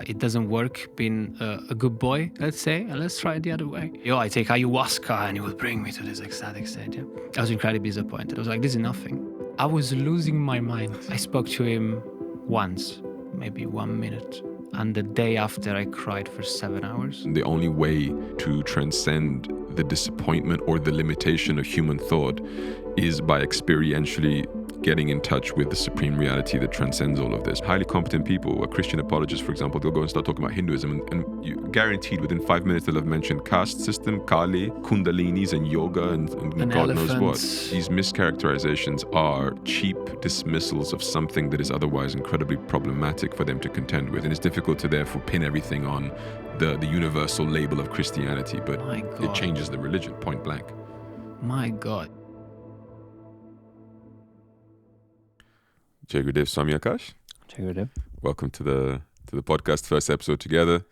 it doesn't work being a good boy, let's say, and let's try it the other way. I take ayahuasca and it will bring me to this ecstatic state. Yeah? I was incredibly disappointed. I was like, this is nothing. I was losing my mind. I spoke to him once, maybe 1 minute. And the day after, I cried for 7 hours. The only way to transcend the disappointment or the limitation of human thought is by experientially getting in touch with the supreme reality that transcends all of this. Highly competent people, a Christian apologist, for example, they'll go and start talking about Hinduism, and you guaranteed within 5 minutes they'll have mentioned caste system, Kali, Kundalinis, and yoga, and God elephants. knows what. These mischaracterizations are cheap dismissals of something that is otherwise incredibly problematic for them to contend with, and it's difficult to therefore pin everything on the universal label of Christianity, but it changes the religion, point blank. My God. Jai Gurudev, Swami Akash. Jai Gurudev. Welcome to the podcast, first episode together.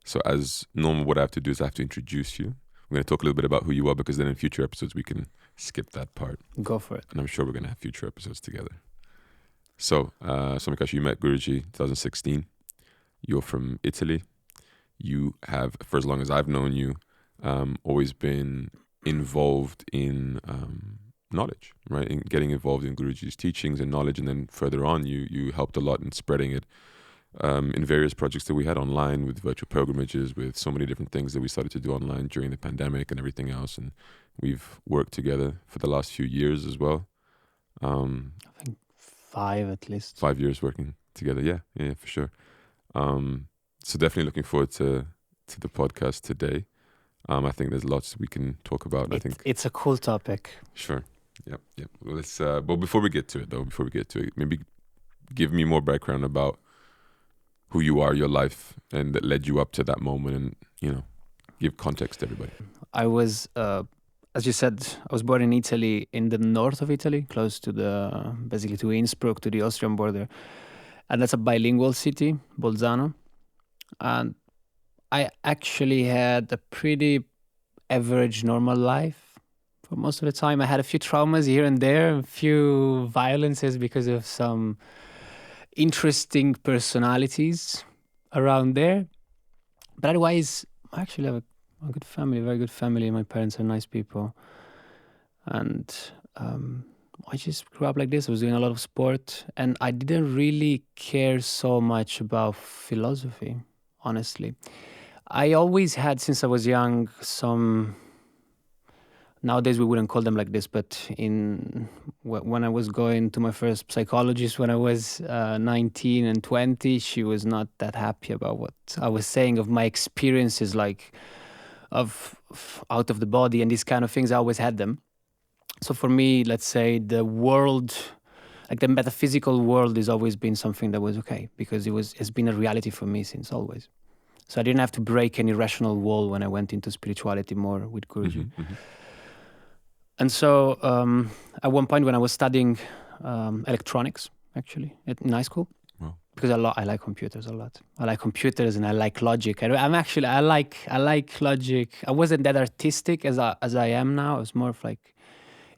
So as normal, what I have to do is I have to introduce you. We're going to talk a little bit about who you are, because then in future episodes we can skip that part. Go for it. And I'm sure we're going to have future episodes together. So, Swami Akash, you met Guruji 2016. You're from Italy. You have, for as long as I've known you, always been involved in knowledge, right? In getting involved in Guruji's teachings and knowledge, and then further on, you helped a lot in spreading it in various projects that we had online, with virtual pilgrimages, with so many different things that we started to do online during the pandemic and everything else. And we've worked together for the last few years as well. I think 5 at least. 5 years working together, yeah, for sure. So definitely looking forward to the podcast today. I think there's lots we can talk about. I think it's a cool topic. Sure. Yep. Well, let's. But before we get to it, maybe give me more background about who you are, your life, and that led you up to that moment, and give context to everybody. I was, as you said, I was born in Italy, in the north of Italy, close to basically to Innsbruck, to the Austrian border, and that's a bilingual city, Bolzano, and I actually had a pretty average, normal life. For most of the time, I had a few traumas here and there, a few violences because of some interesting personalities around there. But otherwise, I actually have a good family, very good family. My parents are nice people. And I just grew up like this. I was doing a lot of sport. And I didn't really care so much about philosophy, honestly. I always had, since I was young, some... Nowadays we wouldn't call them like this, but when I was going to my first psychologist when I was 19 and 20, she was not that happy about what I was saying of my experiences, like of out of the body and these kind of things. I always had them. So for me, let's say the world, like the metaphysical world, has always been something that was okay, because it's been a reality for me since always. So I didn't have to break any rational wall when I went into spirituality more with Guruji. Mm-hmm. And so at one point when I was studying electronics, actually, in high school, wow. Because I like computers a lot. I like computers and I like logic. I like logic. I wasn't that artistic as I am now. I was more of like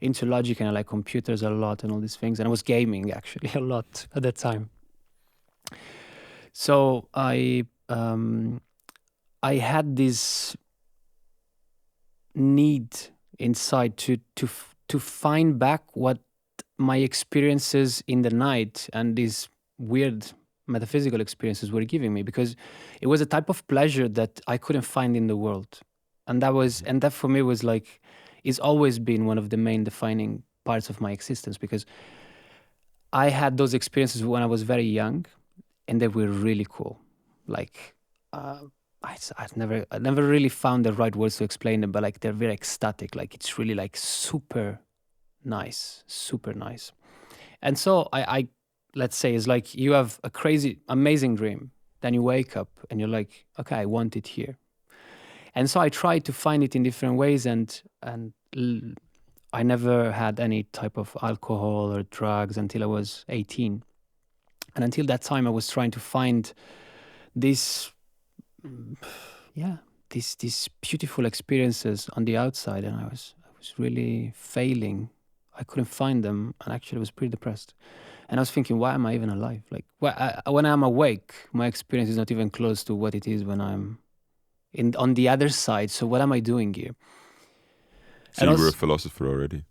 into logic, and I like computers a lot and all these things. And I was gaming actually a lot at that time. So I had this need inside to find back what my experiences in the night and these weird metaphysical experiences were giving me, because it was a type of pleasure that I couldn't find in the world, and that for me was like, it's always been one of the main defining parts of my existence, because I had those experiences when I was very young, and they were really cool. Like I never really found the right words to explain them, but like they're very ecstatic. Like it's really like super nice. And so I let's say it's like you have a crazy, amazing dream. Then you wake up and you're like, okay, I want it here. And so I tried to find it in different ways, and I never had any type of alcohol or drugs until I was 18. And until that time, I was trying to find these beautiful experiences on the outside, and I was really failing. I couldn't find them, and actually I was pretty depressed. And I was thinking, why am I even alive? Like, when I'm awake, my experience is not even close to what it is when I'm on the other side. So what am I doing here? So you were a philosopher already?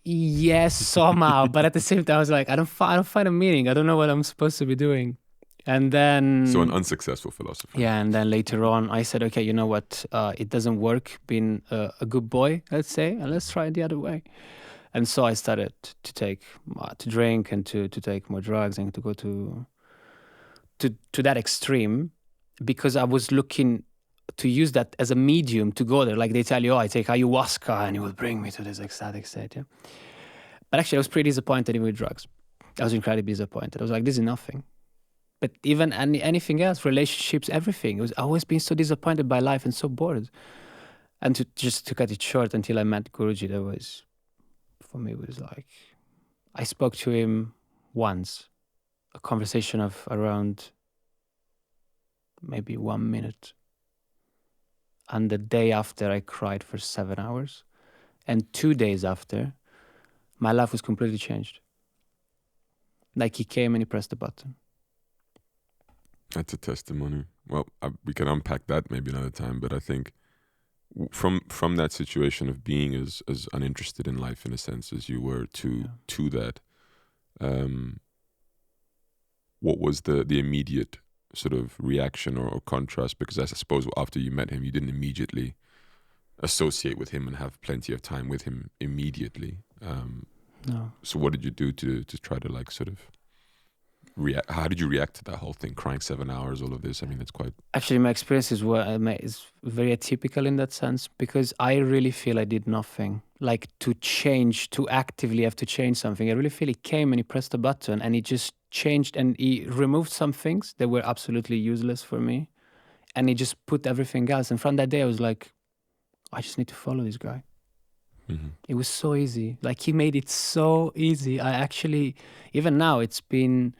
Yes, somehow. But at the same time, I was like, I don't find a meaning. I don't know what I'm supposed to be doing. And then... So an unsuccessful philosopher. Yeah, and then later on, I said, okay, you know what? It doesn't work being a good boy, let's say, and let's try it the other way. And so I started to drink and to take more drugs and to go to that extreme, because I was looking to use that as a medium to go there. Like they tell you, oh, I take ayahuasca and it will bring me to this ecstatic state. Yeah. But actually, I was pretty disappointed even with drugs. I was incredibly disappointed. I was like, this is nothing. But even anything else, relationships, everything. I was always being so disappointed by life and so bored. And to cut it short, until I met Guruji, that was, for me, it was like, I spoke to him once, a conversation of around maybe 1 minute. And the day after, I cried for 7 hours. And 2 days after, my life was completely changed. Like he came and he pressed the button. That's a testimony. Well, we can unpack that maybe another time, but I think from that situation of being as uninterested in life in a sense as you were to that, what was the immediate sort of reaction or contrast? Because I suppose after you met him, you didn't immediately associate with him and have plenty of time with him immediately. No. So what did you do to try to like sort of react? How did you react to that whole thing? Crying 7 hours, all of this. I mean, it's quite... Actually, my experience is very atypical in that sense, because I really feel I did nothing. Like to actively have to change something. I really feel he came and he pressed a button and he just changed and he removed some things that were absolutely useless for me. And he just put everything else. And from that day, I was like, I just need to follow this guy. Mm-hmm. It was so easy. Like he made it so easy. I actually, even now, it's been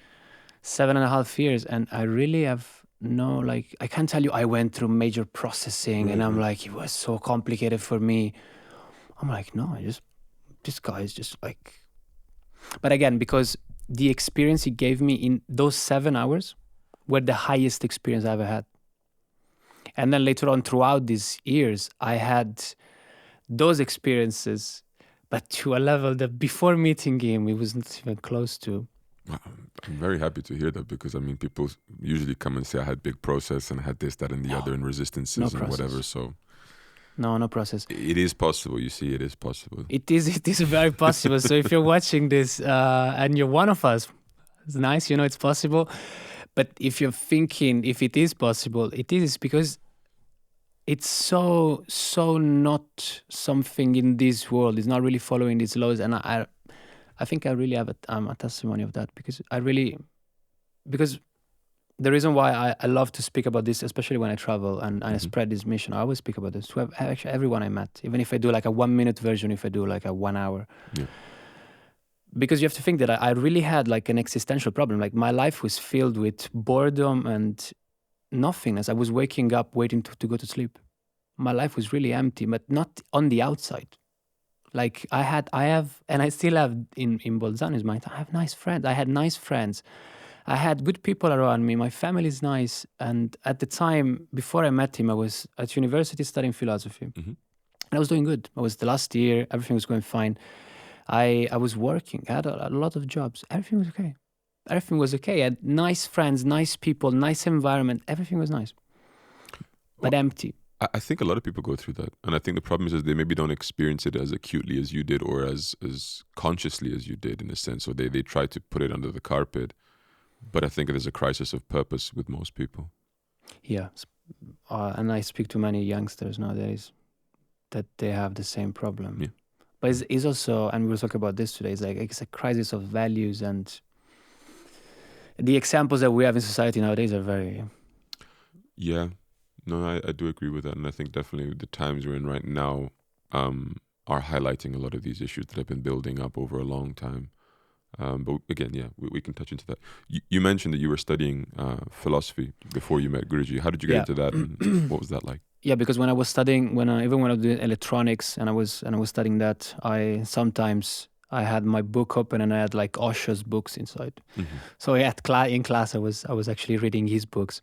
7.5 years and I really have I can't tell you I went through major processing and I'm like, it was so complicated for me. I'm like, no, this guy is just like... But again, because the experience he gave me in those 7 hours were the highest experience I ever had. And then later on throughout these years, I had those experiences, but to a level that before meeting him, it was not even close to. I'm very happy to hear that, because I mean, people usually come and say I had big process and I had this, that, and the other, and resistances and whatever. So no process. It is possible. You see, it is possible. It is very possible. So if you're watching this and you're one of us, it's nice, it's possible. But if you're thinking if it is possible, it is because it's so not something in this world. It's not really following these laws, and I think I really have a testimony of that, because the reason why I love to speak about this, especially when I travel and I spread this mission, I always speak about this to actually everyone I met, even if I do like a 1 minute version, if I do like a 1 hour. Yeah. Because you have to think that I really had like an existential problem. Like my life was filled with boredom and nothingness. I was waking up waiting to go to sleep. My life was really empty, but not on the outside. Like I have, and I still have in Bolzano's mind, I have nice friends. I had nice friends. I had good people around me. My family is nice. And at the time, before I met him, I was at university studying philosophy. Mm-hmm. And I was doing good. I was the last year. Everything was going fine. I was working. I had a lot of jobs. Everything was okay. Everything was okay. I had nice friends, nice people, nice environment. Everything was nice, but empty. I think a lot of people go through that. And I think the problem is they maybe don't experience it as acutely as you did, or as consciously as you did, in a sense. So they try to put it under the carpet. But I think there's a crisis of purpose with most people. Yeah. And I speak to many youngsters nowadays that they have the same problem. Yeah. But it's also, and we'll talk about this today, it's a crisis of values, and the examples that we have in society nowadays are very... Yeah. No, I do agree with that. And I think definitely the times we're in right now are highlighting a lot of these issues that have been building up over a long time. But again, yeah, we can touch into that. You mentioned that you were studying philosophy before you met Guruji. How did you get into that, and what was that like? Yeah, because when I was studying, even when I was doing electronics and I was studying that, I sometimes I had my book open and I had like Osho's books inside. So in class, I was actually reading his books,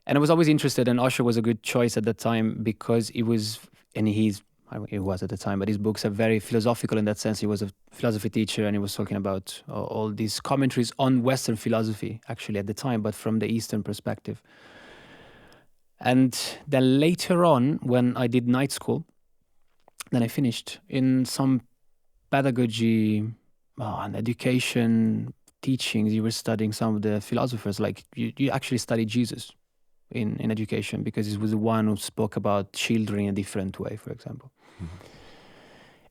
and I was always interested. And Osho was a good choice at the time because he was at the time, but his books are very philosophical in that sense. He was a philosophy teacher, and he was talking about all these commentaries on Western philosophy, actually, at the time, but from the Eastern perspective. And then later on, when I did night school, then I finished in some pedagogy and education teachings. You were studying some of the philosophers, like you actually studied Jesus in education, because he was the one who spoke about children in a different way, for example.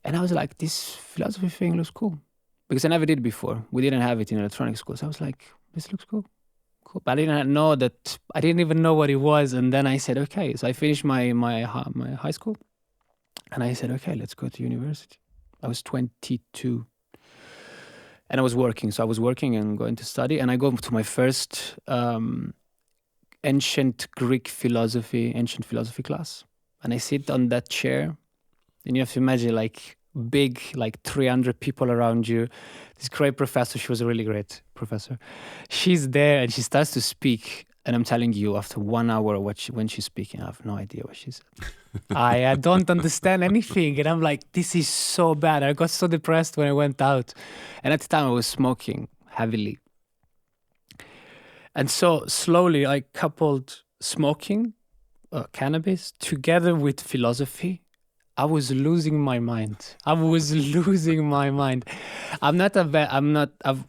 And I was like, this philosophy thing looks cool, because I never did before. We didn't have it in electronic school. So I was like, this looks cool. But I didn't know that. I didn't even know what it was. And then I said, okay. So I finished my high school, and I said, okay, let's go to university. I was 22, and I was working. So I was working and going to study, and I go to my first ancient philosophy class, and I sit on that chair, and you have to imagine like big, like 300 people around you. This great professor, she was a really great professor. She's there and she starts to speak, and I'm telling you, after 1 hour when she's speaking, I have no idea what she said. I don't understand anything, and I'm like, this is so bad. I got so depressed when I went out, and at the time I was smoking heavily. And so slowly I coupled smoking, cannabis, together with philosophy. I was losing my mind. I was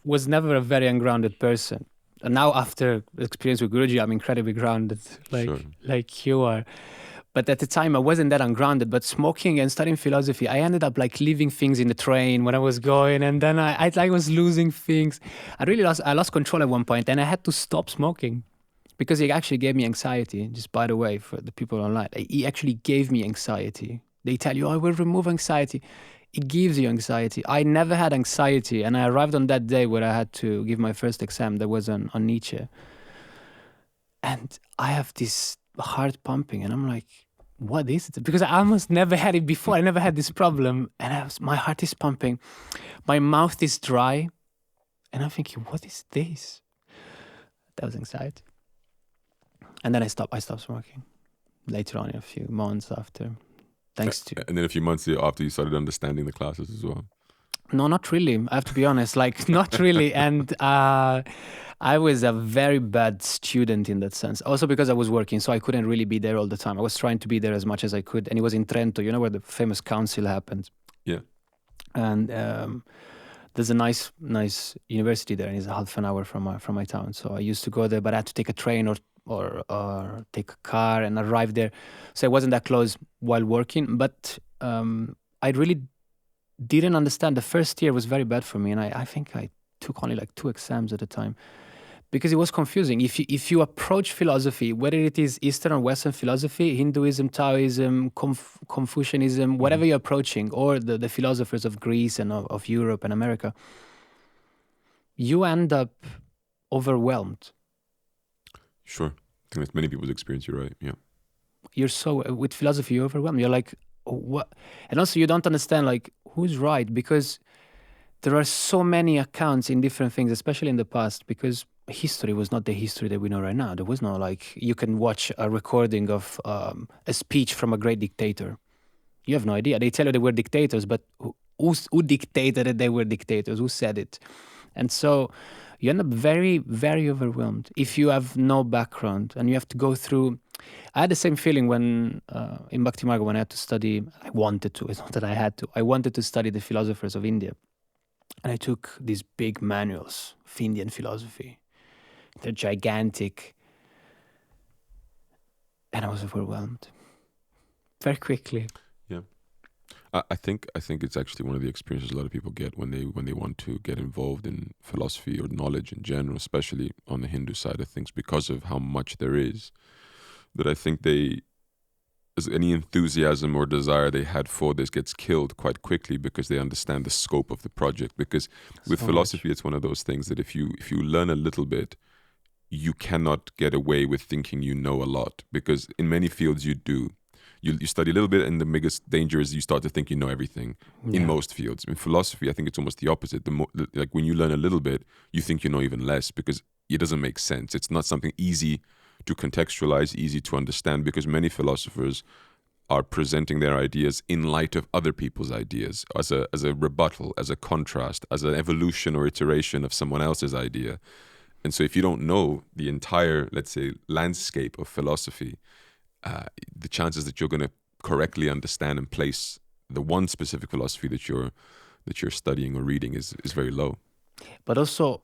was never a very ungrounded person. And now after experience with Guruji, I'm incredibly grounded, like you are. But at the time, I wasn't that ungrounded. But smoking and studying philosophy, I ended up like leaving things in the train when I was going, and then I was losing things. I lost control at one point, and I had to stop smoking because it actually gave me anxiety. Just by the way, for the people online, it actually gave me anxiety. They tell you, I will remove anxiety. It gives you anxiety. I never had anxiety, and I arrived on that day where I had to give my first exam. That was on Nietzsche, and I have this heart pumping, and I'm like, what is it? Because I almost never had it before. I never had this problem. And my heart is pumping. My mouth is dry. And I'm thinking, what is this? That was anxiety. And then I stopped smoking later on, in a few months after. And then a few months after, you started understanding the classes as well. No, not really. I have to be honest, like not really. And I was a very bad student in that sense. Also because I was working, so I couldn't really be there all the time. I was trying to be there as much as I could. And it was in Trento, you know, where the famous council happened. Yeah. And there's a nice university there, and it's a half an hour from my town. So I used to go there, but I had to take a train or take a car and arrive there. So I wasn't that close while working. But I really didn't understand. The first year was very bad for me, and I think I took only like 2 exams at a time because it was confusing. If you approach philosophy, whether it is Eastern or Western philosophy, Hinduism, Taoism, Confucianism, whatever you're approaching, or the philosophers of Greece and of Europe and America, you end up overwhelmed. Sure. I think that's many people's experience. You're right. Yeah. You're so, with philosophy, you're overwhelmed. You're like, what? And also you don't understand like who's right, because there are so many accounts in different things, especially in the past, because history was not the history that we know right now. There was no like, you can watch a recording of a speech from a great dictator. You have no idea. They tell you they were dictators, but who dictated that they were dictators? Who said it? And so you end up very, very overwhelmed if you have no background and you have to go through. I had the same feeling when in Bhakti Marga, when I had to study. I wanted to. It's not that I had to. I wanted to study the philosophers of India. And I took these big manuals of Indian philosophy. They're gigantic. And I was overwhelmed very quickly. Yeah. I think it's actually one of the experiences a lot of people get when they want to get involved in philosophy or knowledge in general, especially on the Hindu side of things, because of how much there is, that I think any enthusiasm or desire they had for this gets killed quite quickly because they understand the scope of the project. Because with philosophy, it's one of those things that if you learn a little bit, you cannot get away with thinking you know a lot, because in many fields you do. You study a little bit, and the biggest danger is you start to think you know everything in most fields. In philosophy, I think it's almost the opposite. Like when you learn a little bit, you think you know even less because it doesn't make sense. It's not something easy to contextualize, easy to understand, because many philosophers are presenting their ideas in light of other people's ideas, as a rebuttal, as a contrast, as an evolution or iteration of someone else's idea. And so if you don't know the entire, let's say, landscape of philosophy, the chances that you're going to correctly understand and place the one specific philosophy that you're studying or reading is very low. But also,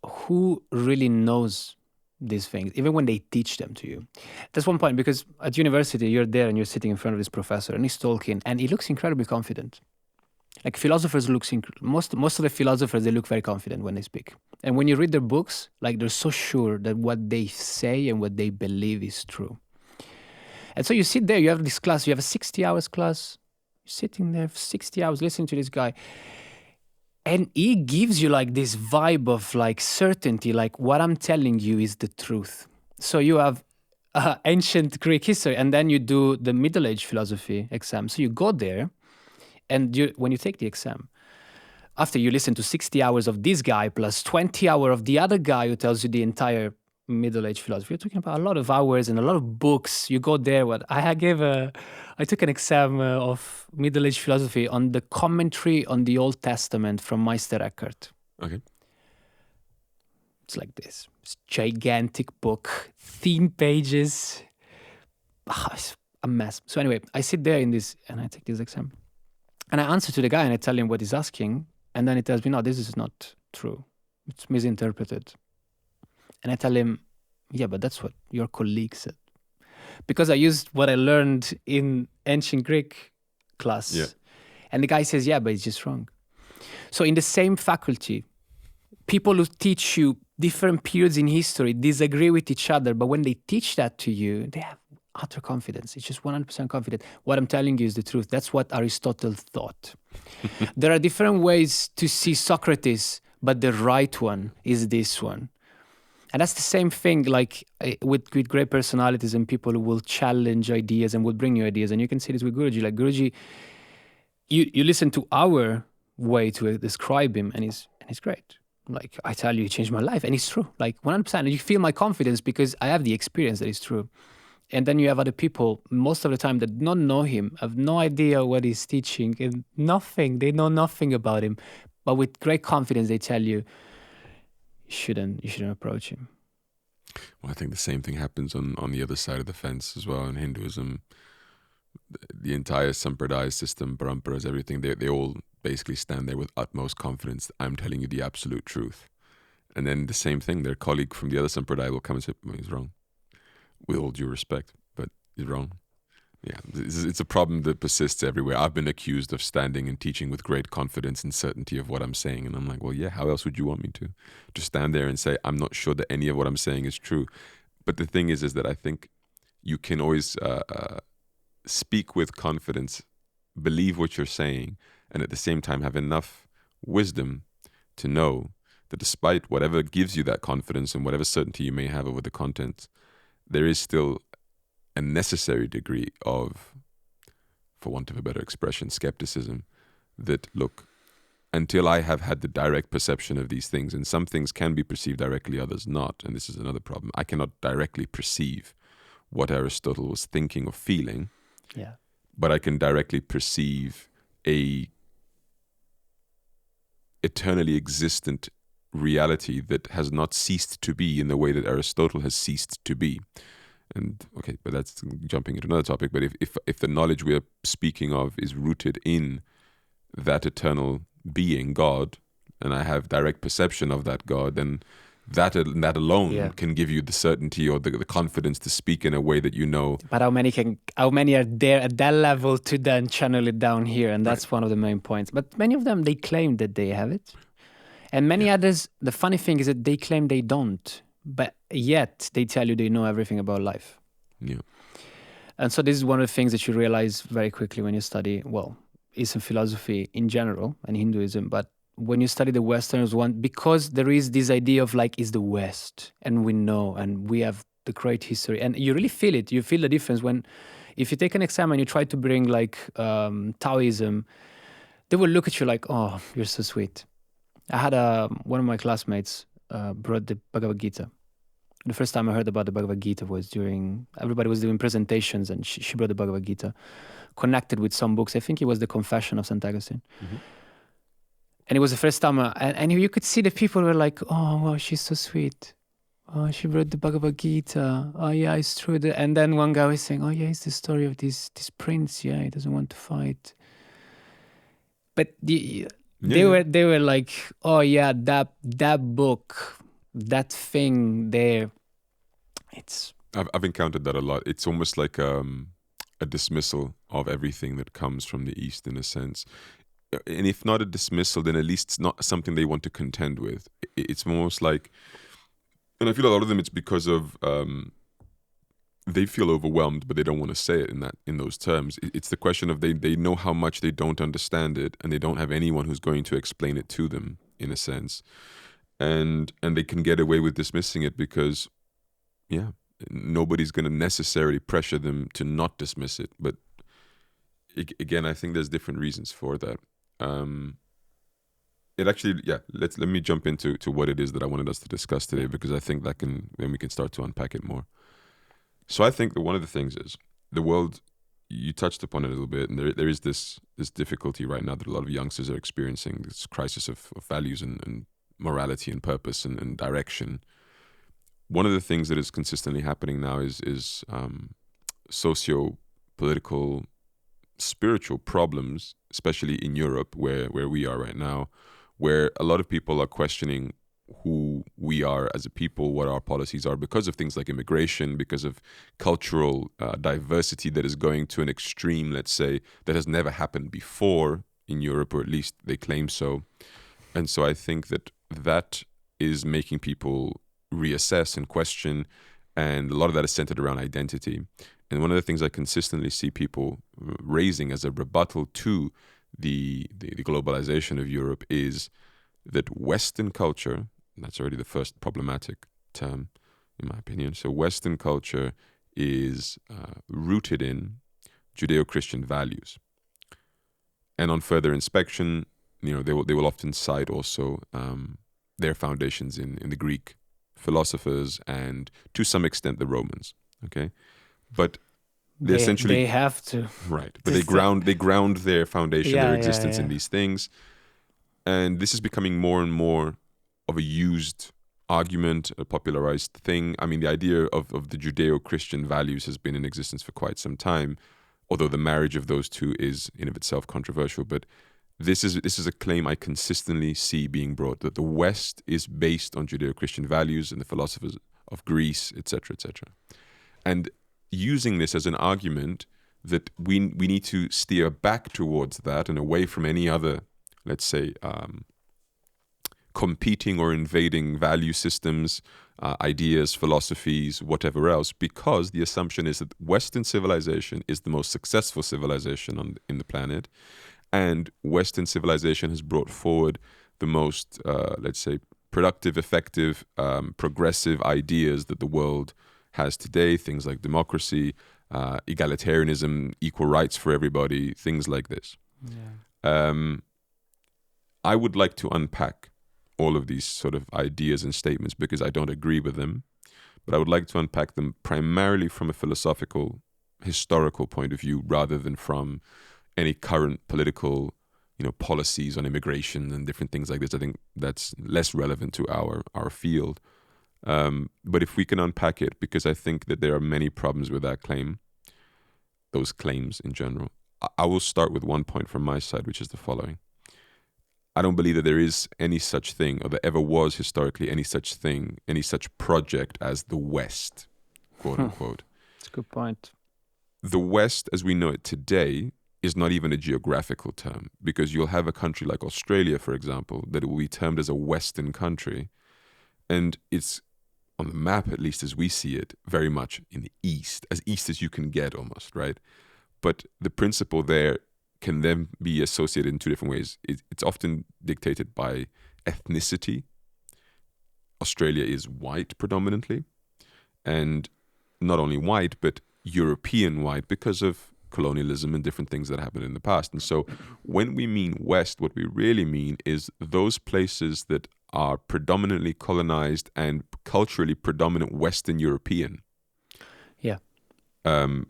who really knows these things, even when they teach them to you? That's one point, because at university, you're there and you're sitting in front of this professor and he's talking and he looks incredibly confident. Like philosophers most of the philosophers, they look very confident when they speak. And when you read their books, like they're so sure that what they say and what they believe is true. And so you sit there, you have this class, you have a 60 hours class, you're sitting there for 60 hours listening to this guy. And he gives you like this vibe of like certainty, like what I'm telling you is the truth. So you have ancient Greek history, and then you do the Middle Age philosophy exam. So you go there, and when you take the exam, after you listen to 60 hours of this guy plus 20 hours of the other guy who tells you the entire Middle Age philosophy, you're talking about a lot of hours and a lot of books. You go there. I took an exam of Middle Age philosophy on the commentary on the Old Testament from Meister Eckhart. Okay. It's like this. It's a gigantic book, thin pages. It's a mess. So anyway, I sit there and I take this exam. And I answer to the guy and I tell him what he's asking. And then he tells me, no, this is not true. It's misinterpreted. And I tell him, yeah, but that's what your colleague said. Because I used what I learned in ancient Greek class. Yeah. And the guy says, yeah, but it's just wrong. So in the same faculty, people who teach you different periods in history disagree with each other. But when they teach that to you, they have utter confidence. It's just 100% confident. What I'm telling you is the truth. That's what Aristotle thought. There are different ways to see Socrates, but the right one is this one. And that's the same thing, like with great personalities and people who will challenge ideas and will bring you ideas. And you can see this with Guruji. Like Guruji, you listen to our way to describe him, and he's great. Like I tell you, he changed my life, and it's true. Like 100%. And you feel my confidence because I have the experience that it's true. And then you have other people, most of the time, that don't know him, have no idea what he's teaching, and nothing. They know nothing about him. But with great confidence, they tell you, you shouldn't approach him. Well, I think the same thing happens on the other side of the fence as well in Hinduism. The entire sampradaya system, paramparas, everything, they all basically stand there with utmost confidence. I'm telling you the absolute truth. And then the same thing, their colleague from the other sampradaya will come and say, well, he's wrong. With all due respect, but he's wrong. Yeah, it's a problem that persists everywhere. I've been accused of standing and teaching with great confidence and certainty of what I'm saying. And I'm like, well, yeah, how else would you want me to? To stand there and say, I'm not sure that any of what I'm saying is true. But the thing is that I think you can always speak with confidence, believe what you're saying, and at the same time have enough wisdom to know that despite whatever gives you that confidence and whatever certainty you may have over the content, there is still a necessary degree of, for want of a better expression, skepticism. That, look, until I have had the direct perception of these things, and some things can be perceived directly, others not, and this is another problem. I cannot directly perceive what Aristotle was thinking or feeling, but I can directly perceive a eternally existent reality that has not ceased to be in the way that Aristotle has ceased to be. And okay, but that's jumping into another topic. But if the knowledge we're speaking of is rooted in that eternal being, God, and I have direct perception of that God, then that alone can give you the certainty or the confidence to speak in a way that you know. But how many are there at that level to then channel it down here? And that's one of the main points. But many of them, they claim that they have it. And many others, the funny thing is that they claim they don't. But yet they tell you they know everything about life. Yeah. And so this is one of the things that you realize very quickly when you study, Eastern philosophy in general and Hinduism. But when you study the Westerners one, because there is this idea of like, is the West, and we know, and we have the great history. And you really feel it. You feel the difference when If you take an exam and you try to bring like Taoism, they will look at you like, oh, you're so sweet. I had one of my classmates brought the Bhagavad Gita. The first time I heard about the Bhagavad Gita was during, everybody was doing presentations, and she brought the Bhagavad Gita, connected with some books. I think it was the Confession of St. Augustine. And it was the first time, and you could see the people were like, oh, wow, she's so sweet. Oh, she brought the Bhagavad Gita. Oh, yeah, it's true. And then one guy was saying, oh, yeah, it's the story of this prince. Yeah, he doesn't want to fight. But they were like, oh, yeah, that book, that thing there, it's... I've encountered that a lot. It's almost like a dismissal of everything that comes from the East, in a sense. And if not a dismissal, then at least it's not something they want to contend with. It's almost like, and I feel a lot of them, it's because of they feel overwhelmed, but they don't want to say it in those terms. It's the question of they know how much they don't understand it, and they don't have anyone who's going to explain it to them, in a sense. And they can get away with dismissing it because, yeah, nobody's going to necessarily pressure them to not dismiss it. But again, I think there's different reasons for that. It actually, yeah, let me jump into what it is that I wanted us to discuss today, because I think then we can start to unpack it more. So I think that one of the things is the world, you touched upon it a little bit, and there is this difficulty right now that a lot of youngsters are experiencing, this crisis of values and morality and purpose and direction. One of the things that is consistently happening now is socio-political, spiritual problems, especially in Europe, where we are right now, where a lot of people are questioning who we are as a people, what our policies are, because of things like immigration, because of cultural diversity that is going to an extreme, let's say, that has never happened before in Europe, or at least they claim so. And so I think that is making people reassess and question, and a lot of that is centered around identity. And one of the things I consistently see people raising as a rebuttal to the globalization of Europe is that Western culture, that's already the first problematic term in my opinion, so Western culture is rooted in Judeo-Christian values. And on further inspection, they will often cite also their foundations in the Greek philosophers and to some extent the Romans. Okay, but they have to, right, but they ground their foundation, their existence in these things, and this is becoming more and more of a used argument, a popularized thing. I mean, the idea of the Judeo-Christian values has been in existence for quite some time, although the marriage of those two is in of itself controversial. But this is a claim I consistently see being brought, that the West is based on Judeo-Christian values and the philosophers of Greece, etc., etc. And using this as an argument that we need to steer back towards that and away from any other, let's say, competing or invading value systems, ideas, philosophies, whatever else, because the assumption is that Western civilization is the most successful civilization in the planet, and Western civilization has brought forward the most, let's say, productive, effective, progressive ideas that the world has today, things like democracy, egalitarianism, equal rights for everybody, things like this. Yeah. I would like to unpack all of these sort of ideas and statements because I don't agree with them, but I would like to unpack them primarily from a philosophical, historical point of view rather than from any current political, policies on immigration and different things like this. I think that's less relevant to our field. But if we can unpack it, because I think that there are many problems with that claim, those claims in general. I will start with one point from my side, which is the following. I don't believe that there is any such thing, or there ever was historically any such thing, any such project as the West, quote unquote. That's a good point. The West, as we know it today, is not even a geographical term, because you'll have a country like Australia, for example, that will be termed as a Western country. And it's, on the map, at least as we see it, very much in the east as you can get almost, right? But the principle there can then be associated in two different ways. It's often dictated by ethnicity. Australia is white predominantly, and not only white, but European-wide because of colonialism and different things that happened in the past. And so when we mean West, what we really mean is those places that are predominantly colonized and culturally predominant Western European. Yeah. And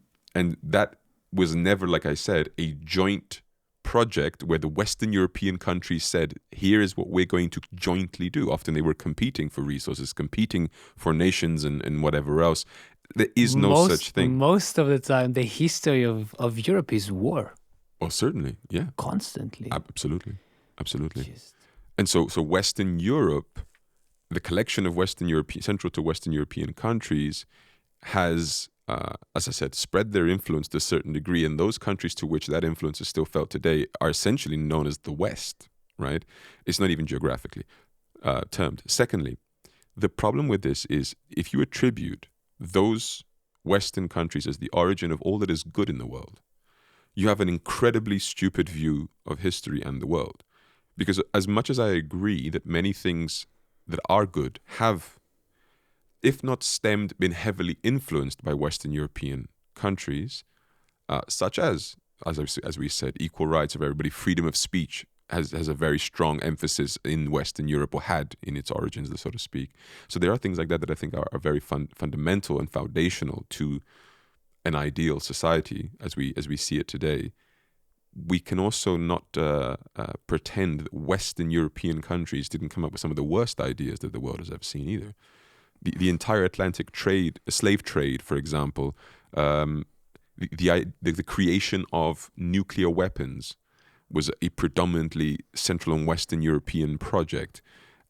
that was never, like I said, a joint project where the Western European countries said, here is what we're going to jointly do. Often they were competing for resources, competing for nations and whatever else. There is no such thing. Most of the time, the history of Europe is war. Oh, certainly, yeah. Constantly. Absolutely. And so Western Europe, the collection of Central to Western European countries has, as I said, spread their influence to a certain degree, and those countries to which that influence is still felt today are essentially known as the West, right? It's not even geographically termed. Secondly, the problem with this is if you attribute those Western countries as the origin of all that is good in the world, you have an incredibly stupid view of history and the world. Because as much as I agree that many things that are good have, if not stemmed, been heavily influenced by Western European countries, such as we said, equal rights of everybody, freedom of speech has a very strong emphasis in Western Europe, or had in its origins, so to speak. So there are things like that I think are very fundamental and foundational to an ideal society as we see it today. We can also not pretend that Western European countries didn't come up with some of the worst ideas that the world has ever seen either. The entire Atlantic trade, slave trade, for example, the creation of nuclear weapons was a predominantly Central and Western European project.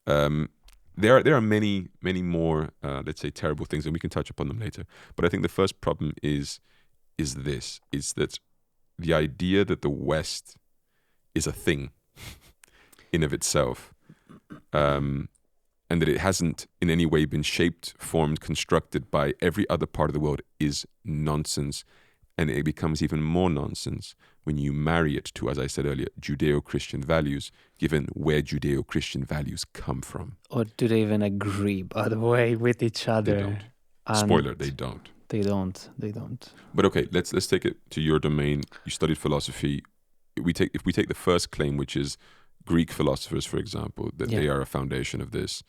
There are many more, let's say, terrible things, and we can touch upon them later. But I think the first problem is that the idea that the West is a thing in of itself, and that it hasn't in any way been shaped, formed, constructed by every other part of the world is nonsense. And it becomes even more nonsense when you marry it to, as I said earlier, Judeo-Christian values, given where Judeo-Christian values come from. Or do they even agree, by the way, with each other? They don't. Spoiler, they don't. They don't. But okay, let's take it to your domain. You studied philosophy. If we take the first claim, which is Greek philosophers, for example, that they are a foundation of this.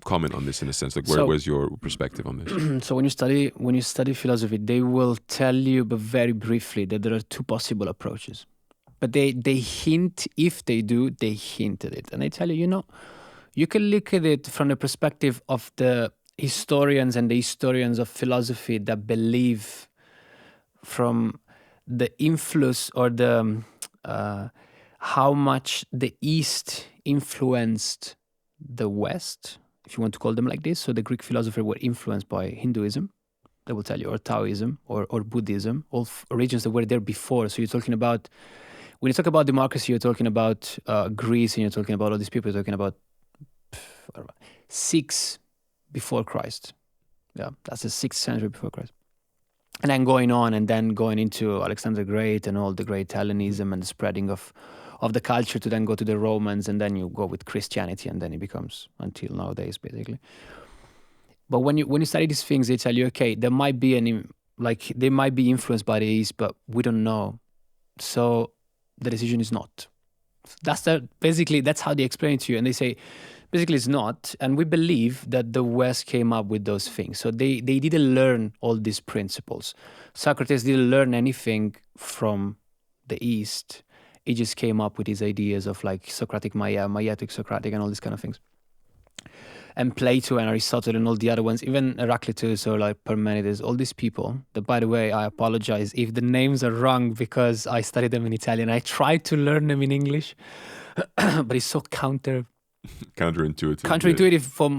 Comment on this in a sense, like where's your perspective on this? So when you study philosophy, they will tell you, but very briefly, that there are two possible approaches. But they hint, if they do, they hint at it. And they tell you, you can look at it from the perspective of the historians and the historians of philosophy that believe from the influence or the how much the East influenced the West, if you want to call them like this. So the Greek philosophers were influenced by Hinduism, they will tell you, or Taoism, or Buddhism, all religions that were there before. So you're talking about, when you talk about democracy, you're talking about Greece, and you're talking about all these people, you're talking about 6 before Christ. Yeah, that's the 6th century before Christ. And then going on, and then going into Alexander the Great and all the great Hellenism and the spreading of the culture, to then go to the Romans, and then you go with Christianity, and then it becomes until nowadays, basically. But when you study these things, they tell you, okay, they might be influenced by the East, but we don't know. So the decision is not. That's how they explain it to you, and they say, basically it's not, and we believe that the West came up with those things. So they didn't learn all these principles. Socrates didn't learn anything from the East. He just came up with these ideas of like Socratic Maya, Maiatic Socratic, and all these kind of things. And Plato and Aristotle and all the other ones, even Heraclitus or like Parmenides, all these people, that, by the way, I apologize if the names are wrong because I studied them in Italian. I tried to learn them in English, but it's so counterintuitive.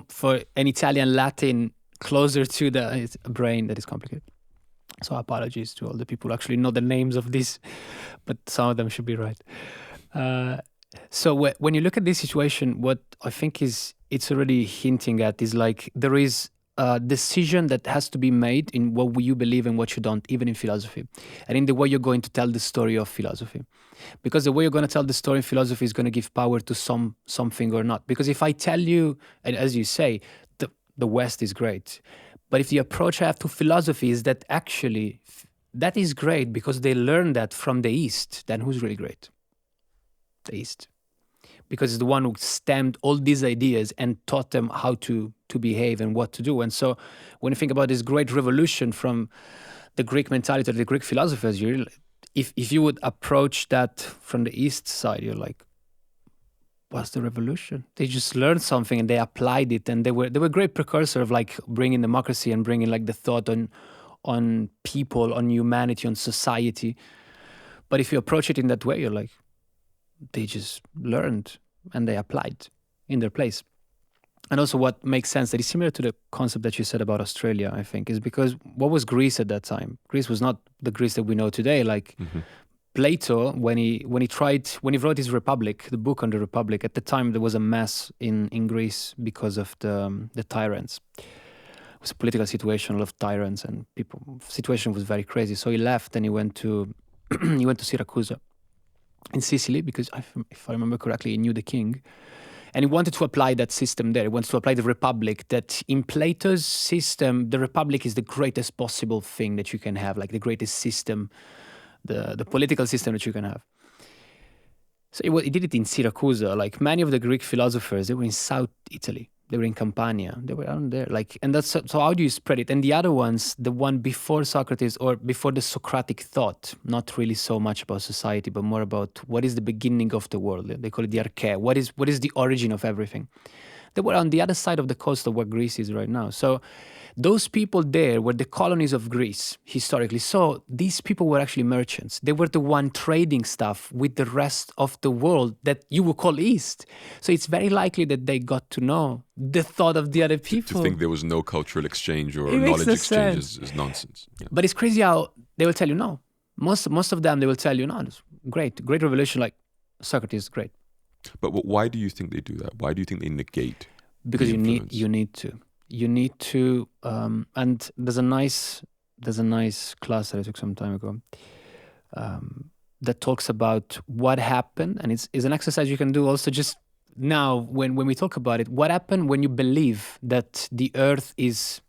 For an Italian Latin closer to the brain, that is complicated. So apologies to all the people who actually know the names of this, but some of them should be right. So when you look at this situation, what I think it's already hinting at is like there is a decision that has to be made in what you believe and what you don't, even in philosophy, and in the way you're going to tell the story of philosophy. Because the way you're going to tell the story in philosophy is going to give power to something or not. Because if I tell you, and as you say, the West is great, But if the approach I have to philosophy is that actually, that is great because they learn that from the East, then who's really great? The East. Because it's the one who stemmed all these ideas and taught them how to behave and what to do. And so when you think about this great revolution from the Greek mentality to the Greek philosophers, if you would approach that from the East side, you're like, what's the revolution? They just learned something and they applied it, and they were great precursor of like bringing democracy and bringing like the thought on people, on humanity, on society. But if you approach it in that way, you're like, they just learned and they applied in their place. And also what makes sense that is similar to the concept that you said about Australia, I think, is because what was Greece at that time? Greece was not the Greece that we know today. Like Plato, when he wrote his Republic, the book on the Republic, at the time there was a mess in Greece because of the tyrants. It was a political situation, a lot of tyrants, and situation was very crazy. So he left and he went to Syracuse in Sicily, because if I remember correctly, he knew the king. And he wanted to apply that system there. He wants to apply the Republic, that in Plato's system, the Republic is the greatest possible thing that you can have, like the greatest system, the political system that you can have. So he did it in Syracuse. Like many of the Greek philosophers, they were in South Italy. They were in Campania. They were down there. And that's so how do you spread it? And the other ones, the one before Socrates or before the Socratic thought, not really so much about society, but more about what is the beginning of the world. They call it the arche. What is the origin of everything? They were on the other side of the coast of where Greece is right now. So those people there were the colonies of Greece historically. So these people were actually merchants. They were the one trading stuff with the rest of the world that you would call East. So it's very likely that they got to know the thought of the other people. To think there was no cultural exchange or knowledge exchange is nonsense. Yeah. But it's crazy how they will tell you no. Most of them, they will tell you no. It's great revolution, like Socrates is great. But why do you think they do that? Why do you think they negate? Because you need to, and there's a nice class that I took some time ago that talks about what happened, and it's an exercise you can do also just now when we talk about it. What happened when you believe that the Earth is,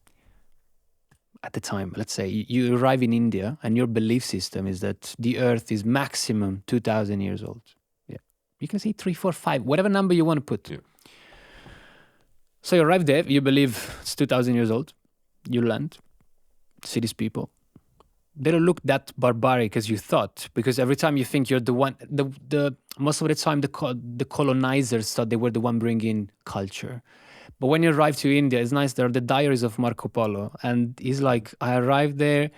at the time, let's say you arrive in India and your belief system is that the Earth is maximum 2,000 years old. Yeah, you can say 3, 4, 5, whatever number you want to put. Yeah. So you arrive there, you believe it's 2,000 years old, you land, see these people. They don't look that barbaric as you thought, because every time you think you're the one, most of the time the colonizers thought they were the one bringing culture. But when you arrive to India, it's nice, there are the diaries of Marco Polo, and he's like, I arrived there,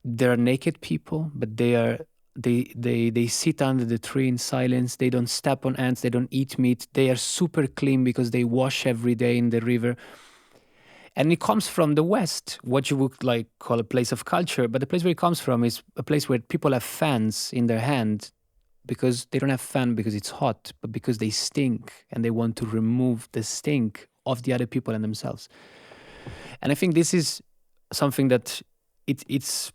there are naked people, but they sit under the tree in silence. They don't step on ants. They don't eat meat. They are super clean because they wash every day in the river. And it comes from the West, what you would like call a place of culture. But the place where it comes from is a place where people have fans in their hand, because they don't have fan because it's hot, but because they stink and they want to remove the stink of the other people and themselves. And I think this is something that it's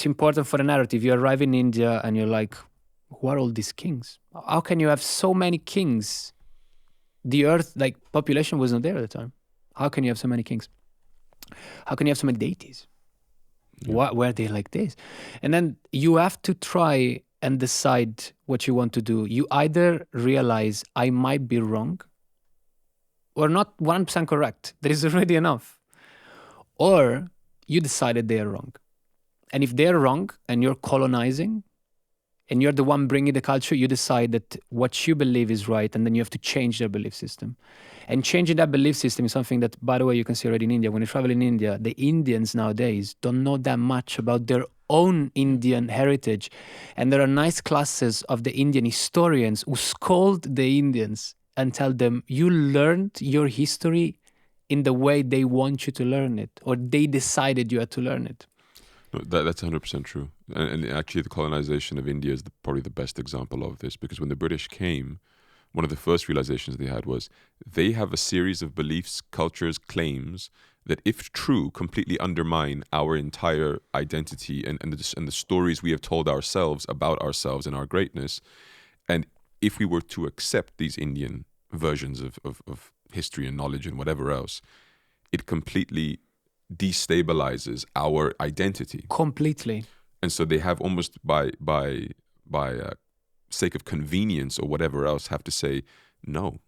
important for the narrative. You arrive in India and you're like, who are all these kings? How can you have so many kings? The Earth, like, population was not there at the time. How can you have so many kings? How can you have so many deities? Yeah. Why were they like this? And then you have to try and decide what you want to do. You either realize I might be wrong or not 100% correct. There is already enough. Or you decided they are wrong. And if they're wrong and you're colonizing and you're the one bringing the culture, you decide that what you believe is right, and then you have to change their belief system. And changing that belief system is something that, by the way, you can see already in India. When you travel in India, the Indians nowadays don't know that much about their own Indian heritage. And there are nice classes of the Indian historians who scold the Indians and tell them, you learned your history in the way they want you to learn it, or they decided you had to learn it. No, that's 100% true. And actually, the colonization of India is probably the best example of this, because when the British came, one of the first realizations they had was they have a series of beliefs, cultures, claims that, if true, completely undermine our entire identity and the stories we have told ourselves about ourselves and our greatness. And if we were to accept these Indian versions of history and knowledge and whatever else, it completely destabilizes our identity. Completely. And so they have almost by sake of convenience or whatever else have to say, no,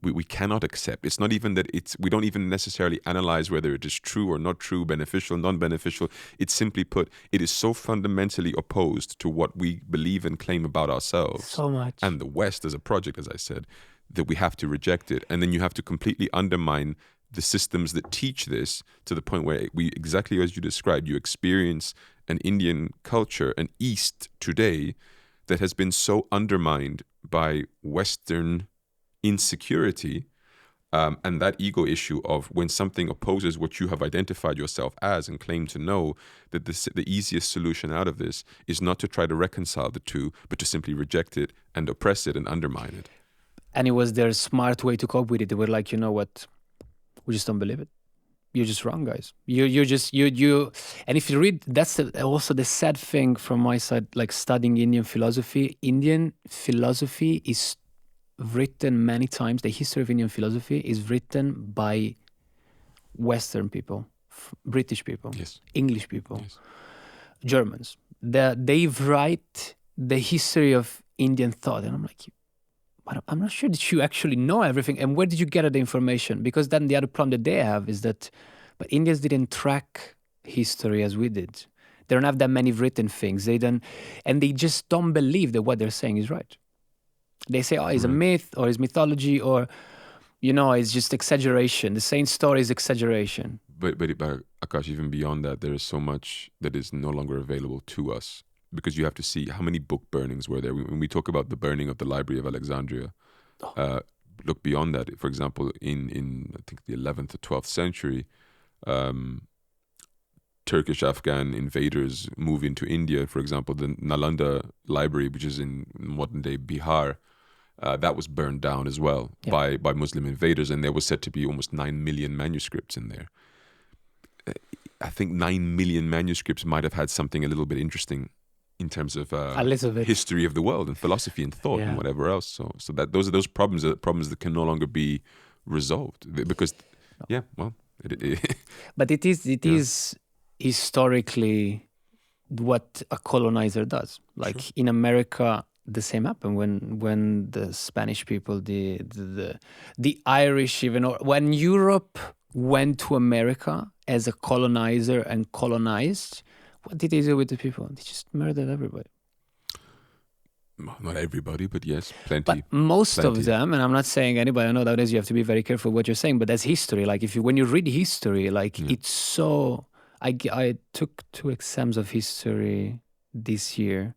we cannot accept. It's not even that we don't even necessarily analyze whether it is true or not true, beneficial, non-beneficial. It's simply put, it is so fundamentally opposed to what we believe and claim about ourselves. So much. And the West as a project, as I said, that we have to reject it. And then you have to completely undermine the systems that teach this to the point where we, exactly as you described, you experience an Indian culture, an East today that has been so undermined by Western insecurity and that ego issue of when something opposes what you have identified yourself as and claim to know, that the easiest solution out of this is not to try to reconcile the two, but to simply reject it and oppress it and undermine it. And it was their smart way to cope with it. They were like, you know what? We just don't believe it. You're just wrong, guys. You and if you read, that's also the sad thing from my side, like studying Indian philosophy. Indian philosophy is written many times. The history of Indian philosophy is written by Western people, British people, Yes. English people, Yes. Germans. They write the history of Indian thought. And I'm like, but I'm not sure that you actually know everything. And where did you get the information? Because then the other problem that they have is that, but Indians didn't track history as we did. They don't have that many written things. They just don't believe that what they're saying is right. They say, oh, it's a myth or it's mythology or, it's just exaggeration. The same story is exaggeration. But Akash, even beyond that, there is so much that is no longer available to us. Because you have to see how many book burnings were there. When we talk about the burning of the Library of Alexandria, look beyond that. For example, in I think the 11th or 12th century, Turkish-Afghan invaders move into India. For example, the Nalanda Library, which is in modern-day Bihar, that was burned down as well by Muslim invaders, and there was said to be almost 9 million manuscripts in there. I think 9 million manuscripts might have had something a little bit interesting in terms of history of the world and philosophy and thought and whatever else. So that those are those problems that can no longer be resolved because, but it is historically what a colonizer does. Like in America, the same happened when the Spanish people, the Irish, even, or when Europe went to America as a colonizer and colonized. What did they do with the people? They just murdered everybody. Not everybody, but yes, plenty. But most of them, and I'm not saying anybody, I know nowadays you have to be very careful what you're saying, but that's history. Like when you read history, it's so... I took 2 exams of history this year.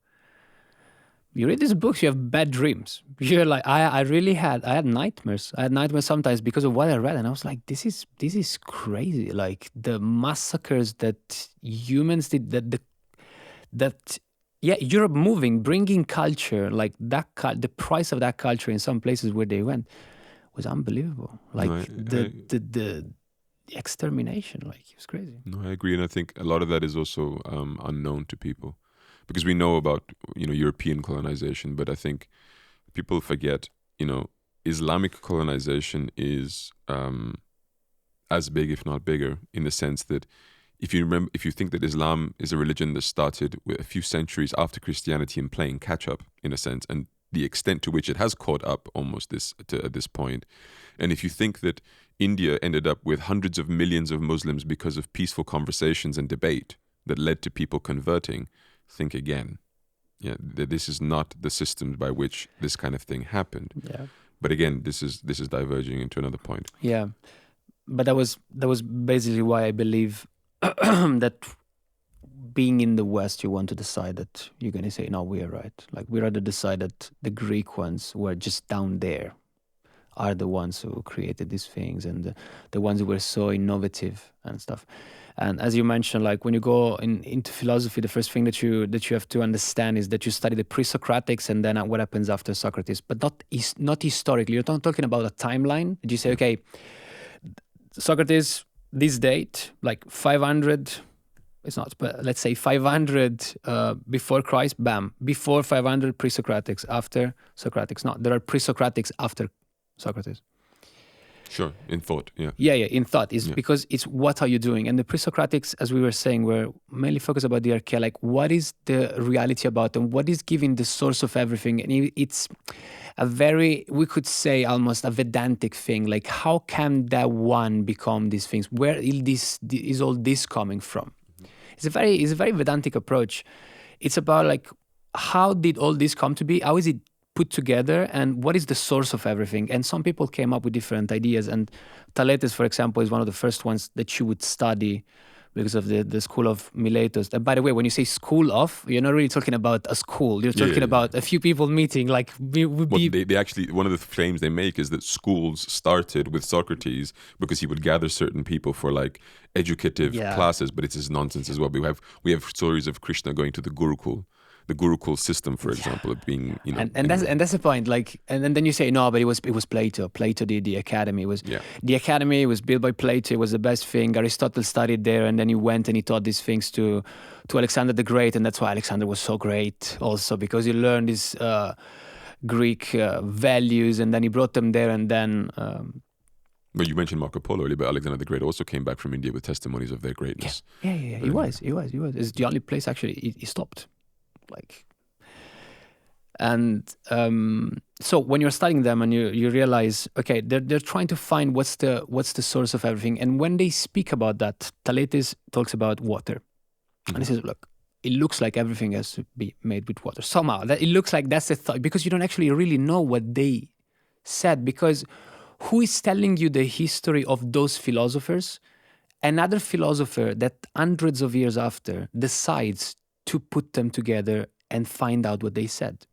You read these books, you have bad dreams. You're like, I had nightmares. I had nightmares sometimes because of what I read, and I was like, this is crazy. Like the massacres that humans did, Europe moving, bringing culture, like that, the price of that culture in some places where they went was unbelievable. Like the extermination, like it was crazy. No, I agree, and I think a lot of that is also unknown to people. Because we know about, European colonization, but I think people forget, Islamic colonization is as big, if not bigger, in the sense that if you think that Islam is a religion that started a few centuries after Christianity and playing catch up, in a sense, and the extent to which it has caught up almost at this point, and if you think that India ended up with hundreds of millions of Muslims because of peaceful conversations and debate that led to people converting, think again. Yeah, this is not the systems by which this kind of thing happened. Yeah. But again, this is diverging into another point. Yeah, but that was basically why I believe that being in the West, you want to decide that you're going to say, no, we are right. Like we rather decide that the Greek ones who are just down there are the ones who created these things and the ones who were so innovative and stuff. And as you mentioned, like when you go into philosophy, the first thing that you have to understand is that you study the pre-Socratics and then what happens after Socrates, but not historically. You're not talking about a timeline. You say, okay, Socrates, this date, like 500, it's not, but let's say 500 before Christ, bam, before 500 pre-Socratics, after Socratics. No, there are pre-Socratics after Socrates. Sure, in thought, yeah. Yeah, in thought is because it's what are you doing? And the pre-Socratics, as we were saying, were mainly focused about the archaea, like what is the reality about them? What is giving the source of everything? And it's a very, we could say almost a Vedantic thing. Like how can that one become these things? Where is all this coming from? It's a very Vedantic approach. It's about like how did all this come to be? How is it put together, and what is the source of everything? And some people came up with different ideas, and Thaletes, for example, is one of the first ones that you would study because of the school of Miletus. And by the way, when you say school of, you're not really talking about a school. You're talking about a few people meeting. Like they actually, one of the claims they make is that schools started with Socrates because he would gather certain people for like educative classes, but it's just nonsense as well. We have stories of Krishna going to the Gurukul system, for example, of being, you know, and that's the point. Like, and then you say no, but it was Plato. Plato did the academy. The academy was built by Plato. It was the best thing. Aristotle studied there, and then he went and he taught these things to Alexander the Great, and that's why Alexander was so great, also because he learned these Greek values, and then he brought them there, and then. But you mentioned Marco Polo earlier, but Alexander the Great also came back from India with testimonies of their greatness. Yeah. He was. It's the only place actually he stopped. Like, and so when you're studying them and you realize, okay, they're trying to find what's the source of everything. And when they speak about that, Thaletes talks about water, and he says, look, it looks like everything has to be made with water somehow. That it looks like that's the thought, because you don't actually really know what they said, because who is telling you the history of those philosophers? Another philosopher that hundreds of years after decides to put them together and find out what they said.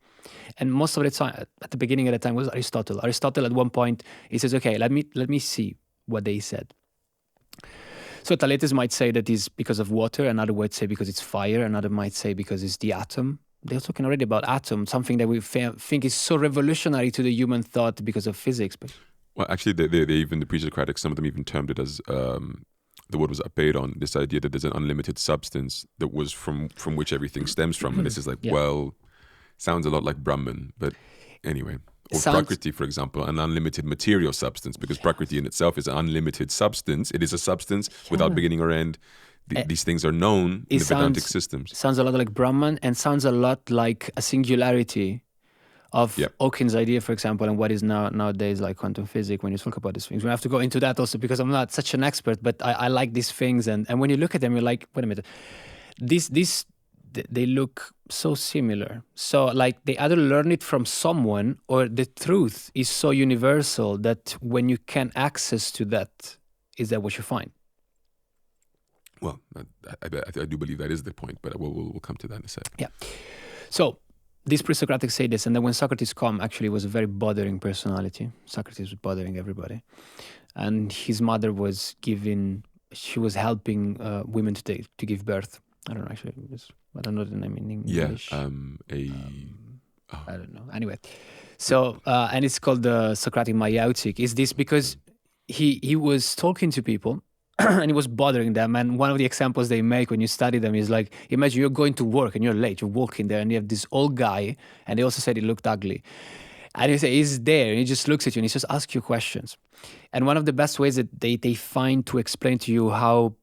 And most of the time, at the beginning of the time, was Aristotle. Aristotle at one point, he says, okay, let me see what they said. So Thaletes might say that it's because of water, another might say because it's fire, another might say because it's the atom. They're talking already about atom, something that we think is so revolutionary to the human thought because of physics. But well, actually, they even, the pre-Socratics, some of them even termed it as... the word was apeiron, this idea that there's an unlimited substance that was from which everything stems from. And this is like, well, sounds a lot like Brahman, but anyway. Or Prakriti, for example, an unlimited material substance, because Prakriti in itself is an unlimited substance. It is a substance without beginning or end. These things are known in the Vedantic systems. Sounds a lot like Brahman, and sounds a lot like a singularity of Hawking's idea, for example, and what is nowadays like quantum physics. When you talk about these things, we have to go into that also, because I'm not such an expert, but I like these things, and when you look at them, you're like, wait a minute, they look so similar. So like they either learn it from someone, or the truth is so universal that when you can access to that, is that what you find? Well, I do believe that is the point, but we'll come to that in a sec. Yeah. So these pre-Socratics say this, and then when Socrates come, actually was a very bothering personality. Socrates was bothering everybody. And his mother was she was helping women to give birth. I don't know, actually, I don't know the name in English. I don't know. Anyway, so, and it's called the Socratic Maieutic. Is this because he was talking to people, and it was bothering them. And one of the examples they make when you study them is like, imagine you're going to work and you're late, you're walking there, and you have this old guy, and they also said he looked ugly. And you say, he's there, and he just looks at you and he just asks you questions. And one of the best ways that they find to explain to you how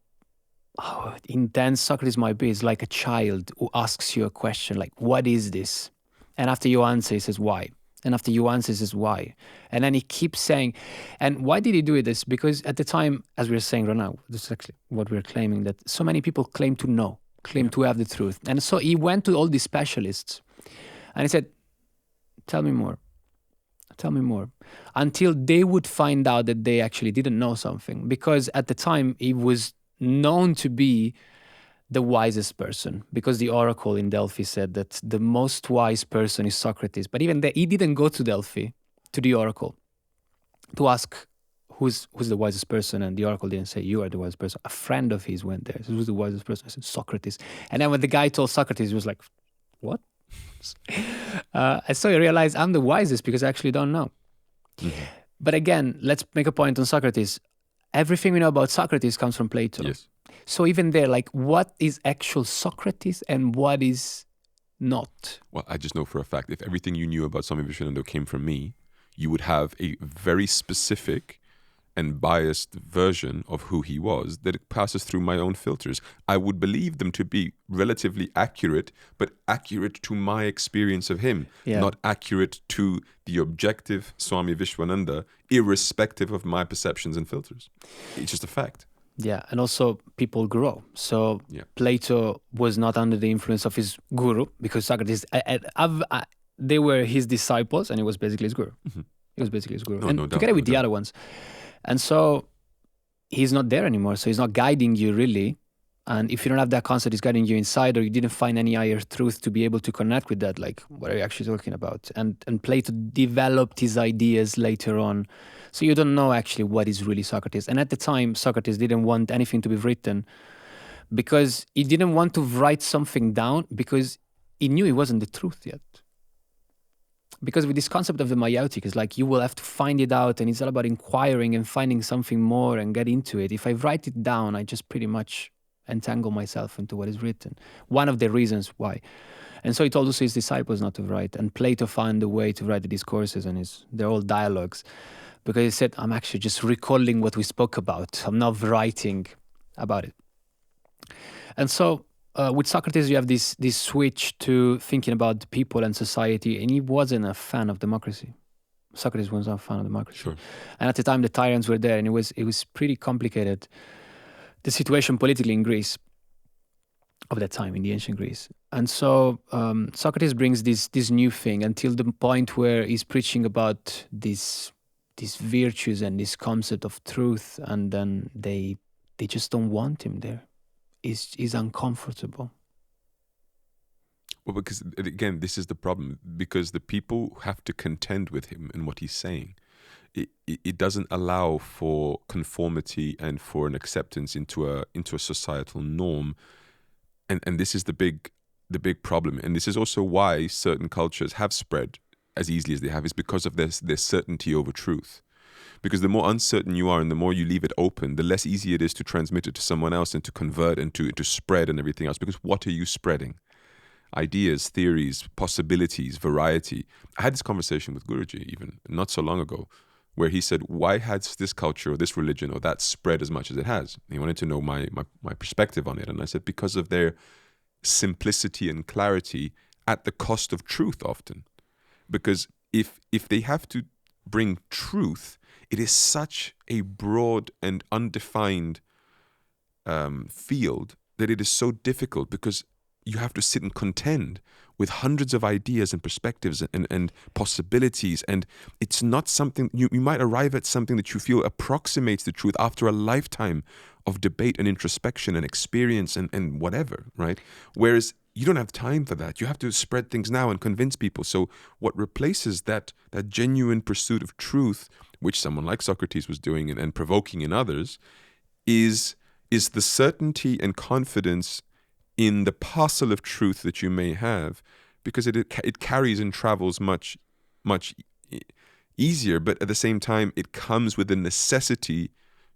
intense Socrates might be is like a child who asks you a question, like, what is this? And after you answer, he says, why? And after you answer, he says, why? And then he keeps saying, and why did he do this? Because at the time, as we were saying right now, this is actually what we're claiming, that so many people claim to know, claim to have the truth. And so he went to all these specialists and he said, tell me more, until they would find out that they actually didn't know something. Because at the time, he was known to be the wisest person, because the oracle in Delphi said that the most wise person is Socrates. But even he didn't go to Delphi, to the oracle, to ask who's the wisest person, and the oracle didn't say you are the wisest person. A friend of his went there. So who's the wisest person? I said Socrates. And then when the guy told Socrates, he was like, what? And so he realized, I'm the wisest because I actually don't know. Mm-hmm. But again, let's make a point on Socrates. Everything we know about Socrates comes from Plato. Yes. So even there, like, what is actual Socrates and what is not? Well, I just know for a fact, if everything you knew about Swami Vishwananda came from me, you would have a very specific and biased version of who he was, that it passes through my own filters. I would believe them to be relatively accurate, but accurate to my experience of him, not accurate to the objective Swami Vishwananda, irrespective of my perceptions and filters. It's just a fact. Yeah, and also people grow. So Plato was not under the influence of his guru, because Socrates, they were his disciples, and he was basically his guru. Mm-hmm. He was basically his guru, no doubt, together with the other ones. And so he's not there anymore. So he's not guiding you really. And if you don't have that concept, he's guiding you inside, or you didn't find any higher truth to be able to connect with that, like, what are you actually talking about? And Plato developed his ideas later on. So you don't know actually what is really Socrates. And at the time, Socrates didn't want anything to be written, because he didn't want to write something down, because he knew it wasn't the truth yet. Because with this concept of the meiotic, it's like you will have to find it out, and it's all about inquiring and finding something more and get into it. If I write it down, I just pretty much entangle myself into what is written. One of the reasons why. And so he told also his disciples not to write. And Plato found a way to write the discourses, and they're all dialogues. Because he said, I'm actually just recalling what we spoke about. I'm not writing about it. And so with Socrates, you have this switch to thinking about people and society, and he wasn't a fan of democracy. Socrates was not a fan of democracy. Sure. And at the time, the tyrants were there, and it was pretty complicated, the situation politically in Greece of that time, in the ancient Greece. And so Socrates brings this new thing until the point where he's preaching about these virtues and this concept of truth, and then they just don't want him there. He's uncomfortable. Well, because again, this is the problem, because the people have to contend with him and what he's saying. It doesn't allow for conformity and for an acceptance into a societal norm, and this is the big problem. And this is also why certain cultures have spread as easily as they have, is because of their certainty over truth. Because the more uncertain you are and the more you leave it open, the less easy it is to transmit it to someone else and to convert and to spread and everything else. Because what are you spreading? Ideas, theories, possibilities, variety. I had this conversation with Guruji even not so long ago, where he said, why has this culture or this religion or that spread as much as it has? And he wanted to know my perspective on it. And I said, because of their simplicity and clarity at the cost of truth often. Because if they have to bring truth, it is such a broad and undefined field that it is so difficult, because you have to sit and contend with hundreds of ideas and perspectives and possibilities. And it's not something, you might arrive at something that you feel approximates the truth after a lifetime of debate and introspection and experience and whatever, right? Whereas you don't have time for that. You have to spread things now and convince people. So what replaces that genuine pursuit of truth, which someone like Socrates was doing and provoking in others, is the certainty and confidence in the parcel of truth that you may have, because it carries and travels much easier, but at the same time it comes with the necessity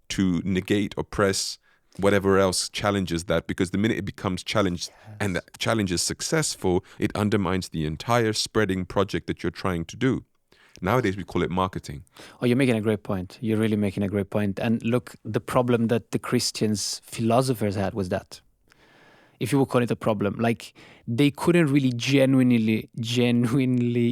to negate, oppress, whatever else challenges that, because the minute it becomes challenged and that challenge is successful, it undermines the entire spreading project that you're trying to do. Nowadays, we call it marketing. Oh, you're making a great point. You're really making a great point. And look, the problem that the Christians, philosophers had was that, if you will call it a problem, like they couldn't really genuinely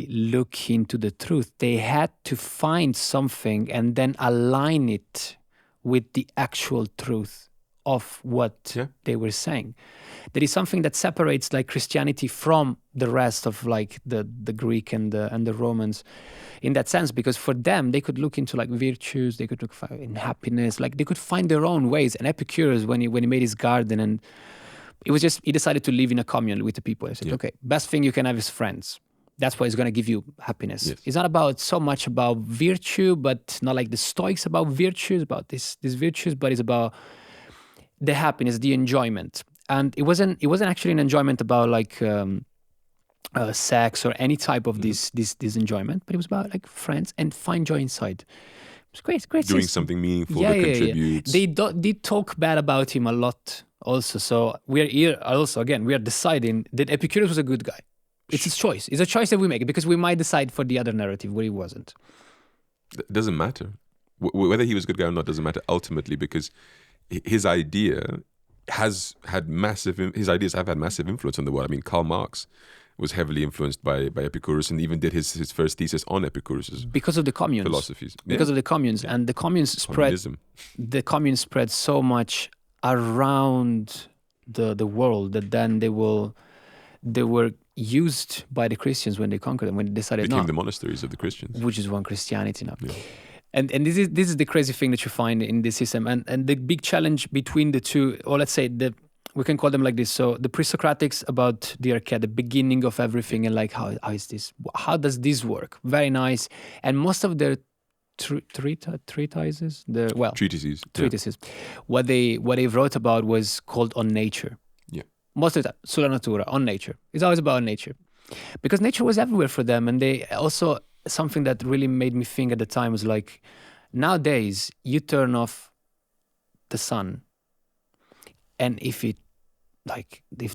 look into the truth. They had to find something and then align it with the actual truth of what they were saying. There is something that separates like Christianity from the rest of like the Greek and the Romans in that sense, because for them they could look into like virtues, they could look in happiness, like they could find their own ways. And Epicurus, when he made his garden, and it was just, he decided to live in a commune with the people. He said, okay, best thing you can have is friends. That's what is going to give you happiness. Yes. It's not about so much about virtue, but not like the Stoics about virtues, about these virtues, but it's about the happiness, the enjoyment. And it wasn't actually an enjoyment about like sex or any type of this enjoyment, but it was about like friends and find joy inside. It was great. Doing something meaningful that contributes. They did talk bad about him a lot also. So we're here also, again, we are deciding that Epicurus was a good guy. It's his choice. It's a choice that we make, because we might decide for the other narrative where he wasn't. It doesn't matter. whether he was a good guy or not doesn't matter ultimately, because his idea has had his ideas have had massive influence on the world. I mean, Karl Marx was heavily influenced by Epicurus, and even did his first thesis on Epicurus's because of the communes. philosophies. Because of the communes, and the communes spread so much around the world that then they were used by the Christians when they conquered them, when they decided became the monasteries of the Christians, which is one Christianity now. Yeah. And this is the crazy thing that you find in this system, and the big challenge between the two, or let's say we can call them like this. So the pre-Socratics about the arche, the beginning of everything, and like how is this? How does this work? Very nice. And most of their treatises, treatises. Yeah. What they wrote about was called on nature. Yeah. Most of the time, sulla natura, on nature. It's always about nature, because nature was everywhere for them, and they also. Something that really made me think at the time was like, nowadays you turn off the sun, and if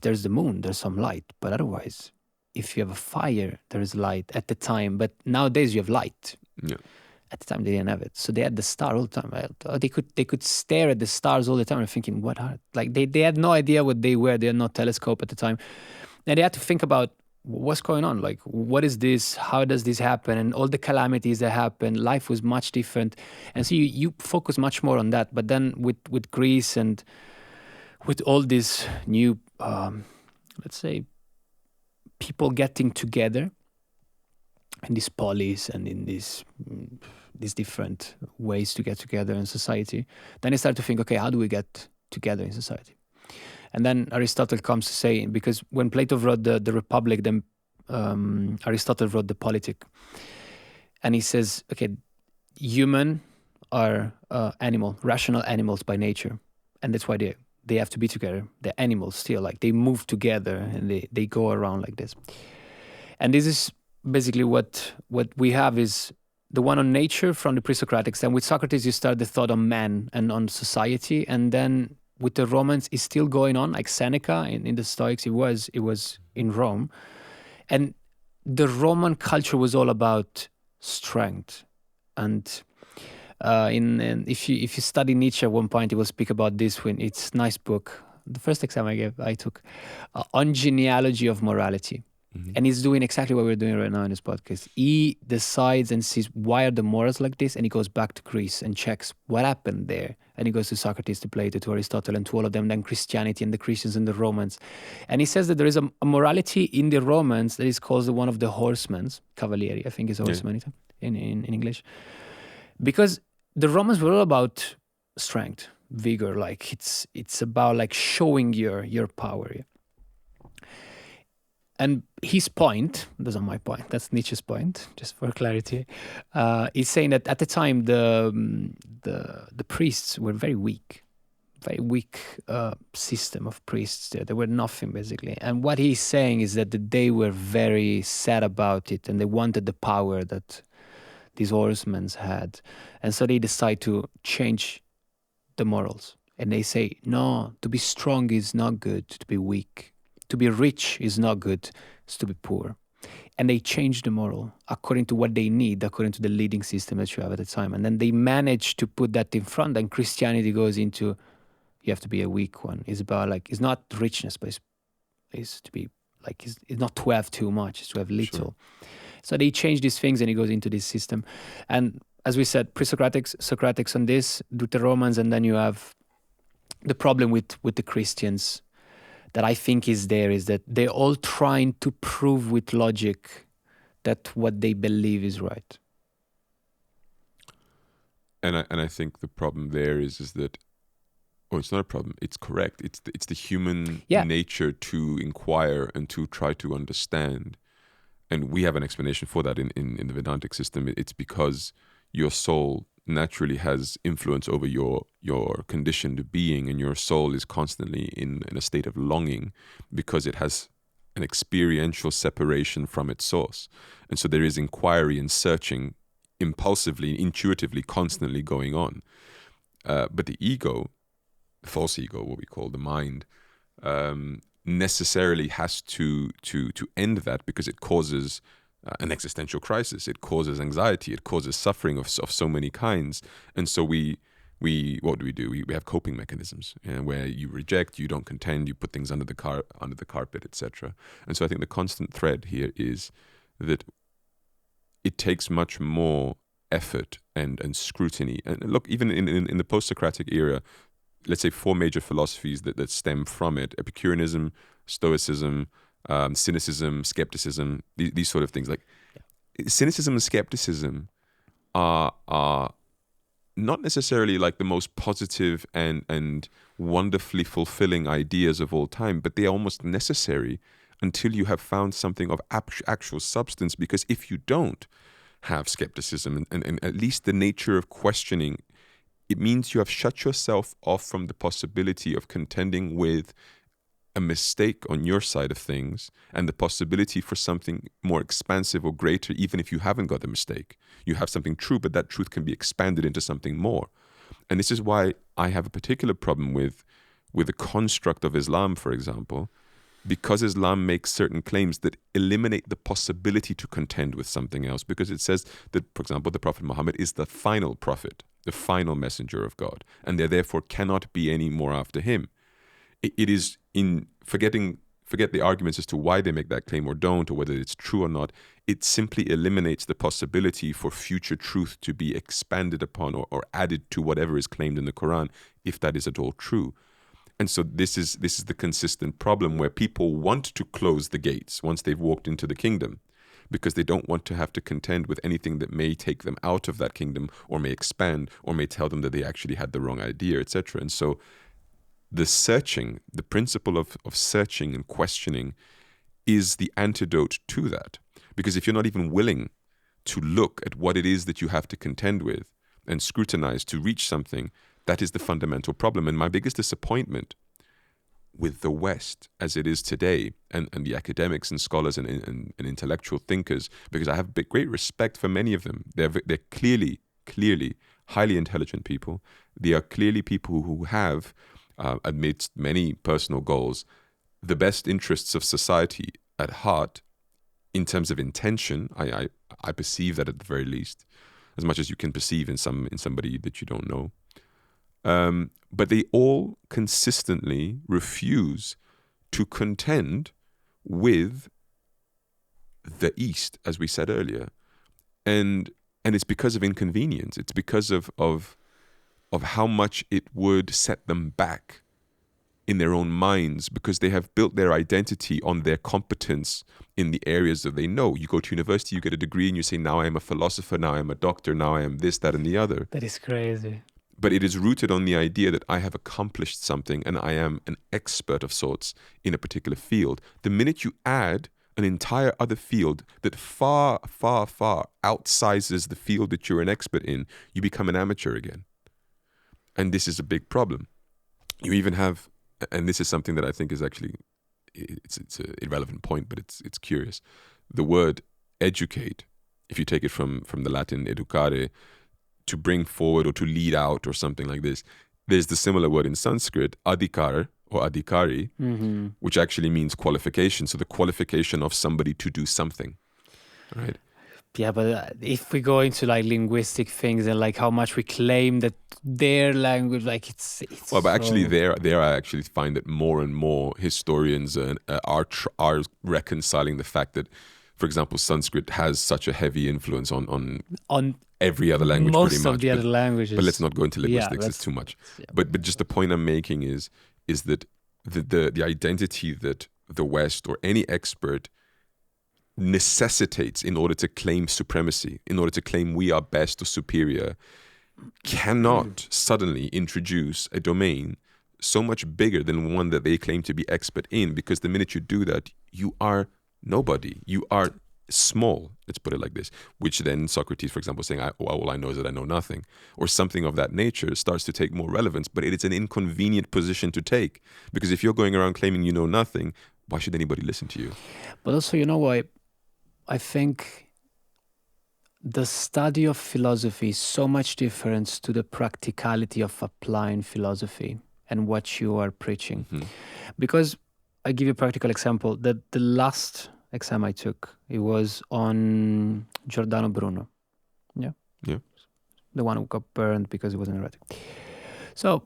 there's the moon, there's some light, but otherwise, if you have a fire, there is light at the time. But nowadays you have light. Yeah. At the time they didn't have it, so they had the star all the time. They could stare at the stars all the time and thinking, what are like they had no idea what they were. They had no telescope at the time, and they had to think about. What's going on? Like, what is this? How does this happen? And all the calamities that happened, life was much different. And so you focus much more on that. But then with Greece and with all these new, let's say, people getting together in these polis and in these different ways to get together in society, then I start to think, okay, how do we get together in society? And then Aristotle comes to say, because when Plato wrote the Republic, then Aristotle wrote the Politic. And he says, okay, human are rational animals by nature. And that's why they have to be together. They're animals still, like they move together and they go around like this. And this is basically what we have is the one on nature from the pre-Socratics. And with Socrates, you start the thought on man and on society. And then with the Romans, it's still going on, like Seneca in the Stoics, it was in Rome. And the Roman culture was all about strength. And if you study Nietzsche at one point, he will speak about this when it's a nice book. The first exam I took on genealogy of morality. Mm-hmm. And he's doing exactly what we're doing right now in this podcast. He decides and sees why are the morals like this, and he goes back to Greece and checks what happened there. And he goes to Socrates, to Plato, to Aristotle, and to all of them, then Christianity and the Christians and the Romans. And he says that there is a morality in the Romans that is called one of the horsemen, cavalieri, I think is horseman in English. Because the Romans were all about strength, vigor, like it's about like showing your power. And his point, those are my point, that's Nietzsche's point, just for clarity, is saying that at the time the priests were very weak system of priests there. They were nothing basically. And what he's saying is that they were very sad about it and they wanted the power that these horsemen had. And so they decide to change the morals. And they say, no, to be strong is not good, to be weak. To be rich is not good, it's to be poor. And they change the moral according to what they need, according to the leading system that you have at the time. And then they manage to put that in front, and Christianity goes into, you have to be a weak one. It's about like, it's not richness, but it's to be like, it's not to have too much, it's to have little. Sure. So they change these things and it goes into this system. And as we said, pre-Socratics, Socratics on this, do the Romans, and then you have the problem with the Christians that I think is that they're all trying to prove with logic that what they believe is right. And I think the problem there is that, it's not a problem. It's correct. It's the human nature to inquire and to try to understand. And we have an explanation for that in the Vedantic system. It's because your soul naturally has influence over your conditioned being, and your soul is constantly in a state of longing because it has an experiential separation from its source. And so there is inquiry and searching impulsively, intuitively, constantly going on. But the ego, the false ego, what we call the mind, necessarily has to end that, because it causes an existential crisis. It causes anxiety. It causes suffering of so many kinds. And so we what do? We have coping mechanisms, where you reject, you don't contend, you put things under the carpet, etc. And so I think the constant thread here is that it takes much more effort and scrutiny. And look, even in the post-Socratic era, let's say 4 major philosophies that stem from it: Epicureanism, Stoicism, cynicism, skepticism, these sort of things. Like cynicism and skepticism are not necessarily like the most positive and wonderfully fulfilling ideas of all time, but they are almost necessary until you have found something of actual substance. Because if you don't have skepticism and at least the nature of questioning, it means you have shut yourself off from the possibility of contending with a mistake on your side of things and the possibility for something more expansive or greater, even if you haven't got the mistake. You have something true, but that truth can be expanded into something more. And this is why I have a particular problem with the construct of Islam, for example, because Islam makes certain claims that eliminate the possibility to contend with something else, because it says that, for example, the Prophet Muhammad is the final prophet, the final messenger of God, and there therefore cannot be any more after him. It is in forget the arguments as to why they make that claim or don't, or whether it's true or not. It simply eliminates the possibility for future truth to be expanded upon or added to whatever is claimed in the Quran, if that is at all true. And so this is the consistent problem, where people want to close the gates once they've walked into the kingdom, because they don't want to have to contend with anything that may take them out of that kingdom, or may expand, or may tell them that they actually had the wrong idea, etc. And so the principle of searching and questioning is the antidote to that. Because if you're not even willing to look at what it is that you have to contend with and scrutinize to reach something, that is the fundamental problem. And my biggest disappointment with the West as it is today, and the academics and scholars and intellectual thinkers, because I have great respect for many of them. They're clearly highly intelligent people. They are clearly people who have, amidst many personal goals, the best interests of society at heart. In terms of intention, I perceive that at the very least, as much as you can perceive in somebody that you don't know. But they all consistently refuse to contend with the East, as we said earlier, and it's because of inconvenience. It's because of how much it would set them back in their own minds, because they have built their identity on their competence in the areas that they know. You go to university, you get a degree, and you say, now I am a philosopher, now I am a doctor, now I am this, that, and the other. That is crazy. But it is rooted on the idea that I have accomplished something and I am an expert of sorts in a particular field. The minute you add an entire other field that far, far, far outsizes the field that you're an expert in, you become an amateur again. And this is a big problem. You even have, and this is something that I think is actually, it's an irrelevant point, but it's curious. The word educate, if you take it from the Latin educare, to bring forward or to lead out or something like this, there's the similar word in Sanskrit, adhikar or adhikari, which actually means qualification. So the qualification of somebody to do something, right? Yeah, but if we go into like linguistic things and like how much we claim that their language, like it's well, but actually there I actually find that more and more historians are reconciling the fact that, for example, Sanskrit has such a heavy influence on every other language, most pretty much. Of the other languages. But let's not go into linguistics; it's too much. Yeah. But just the point I'm making is that the identity that the West or any expert necessitates in order to claim supremacy, in order to claim we are best or superior, cannot suddenly introduce a domain so much bigger than one that they claim to be expert in, because the minute you do that, you are nobody. You are small, let's put it like this, which then Socrates, for example, saying, all I know is that I know nothing, or something of that nature, starts to take more relevance. But it is an inconvenient position to take, because if you're going around claiming you know nothing, why should anybody listen to you? But also, you know what? I think the study of philosophy is so much different to the practicality of applying philosophy and what you are preaching. Because I give you a practical example, that the last exam I took. It was on Giordano Bruno. Yeah. Yeah. The one who got burned because he was an heretic. So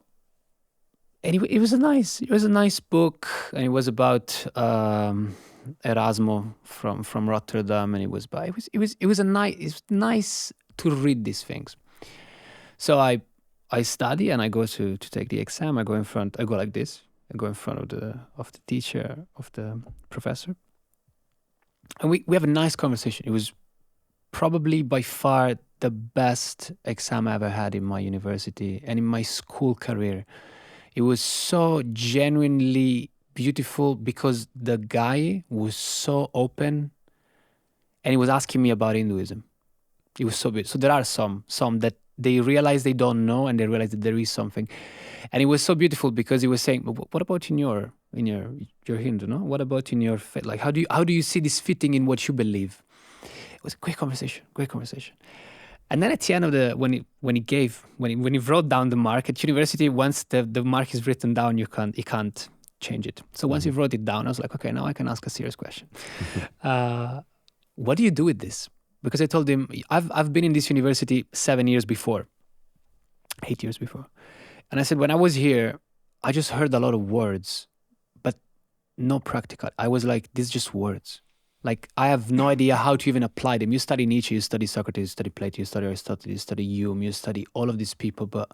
anyway, it was a nice book, and it was about Erasmo from Rotterdam, and it was nice to read these things. So I study and I go to take the exam. I go like this. I go in front of the teacher, of the professor, and we have a nice conversation. It was probably by far the best exam I ever had in my university and in my school career. It was so genuinely beautiful because the guy was so open, and he was asking me about Hinduism. It was so beautiful. So there are some that they realize they don't know, and they realize that there is something. And it was so beautiful because he was saying, "What about in your Hindu? No, what about in your faith? Like, how do you see this fitting in what you believe?" It was a great conversation. And then at the end of when he wrote down the mark at university, once the mark is written down, you can't change it. So once he wrote it down, I was like, okay, now I can ask a serious question. What do you do with this? Because I told him I've been in this university 8 years before, and I said when I was here, I just heard a lot of words, but no practical. I was like, these are just words. Like, I have no idea how to even apply them. You study Nietzsche, you study Socrates, you study Plato, you study Aristotle, you study Hume, you study all of these people, but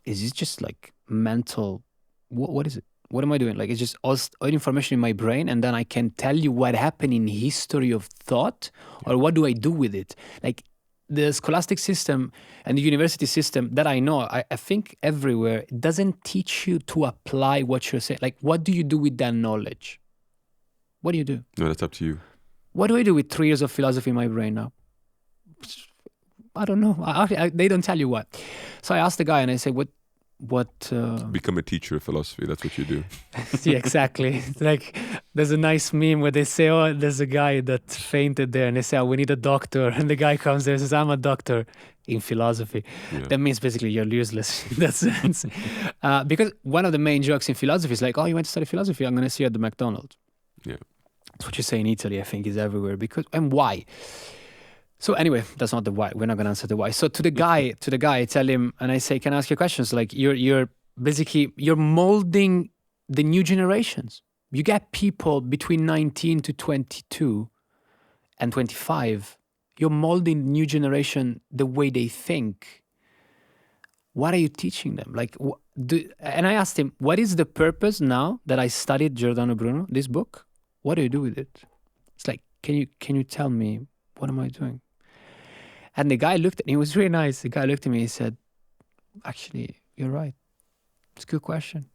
is it just like mental? What is it? What am I doing? Like, it's just all information in my brain, and then I can tell you what happened in history of thought, or what do I do with it? Like, the scholastic system and the university system that I know, I think everywhere, it doesn't teach you to apply what you're saying. Like, what do you do with that knowledge? What do you do? No, that's up to you. What do I do with 3 years of philosophy in my brain now? I don't know. They don't tell you what. So I asked the guy and I said, what? Become a teacher of philosophy. That's what you do. Yeah, exactly. Like, there's a nice meme where they say, oh, there's a guy that fainted there, and they say, oh, we need a doctor. And the guy comes there and says, I'm a doctor in philosophy. Yeah. That means basically you're useless in that sense. Because one of the main jokes in philosophy is like, oh, you went to study philosophy, I'm going to see you at the McDonald's. Yeah. That's what you say in Italy, I think, is everywhere. And why? So anyway, that's not the why. We're not going to answer the why. So to the guy, I tell him, and I say, can I ask you questions? Like, you're molding the new generations. You get people between 19 to 22 and 25. You're molding the new generation the way they think. What are you teaching them? Like, and I asked him, what is the purpose now that I studied Giordano Bruno, this book? What do you do with it? It's like, can you tell me, what am I doing? And the guy looked at me, he was really nice. The guy looked at me, he said, actually, you're right. It's a good question.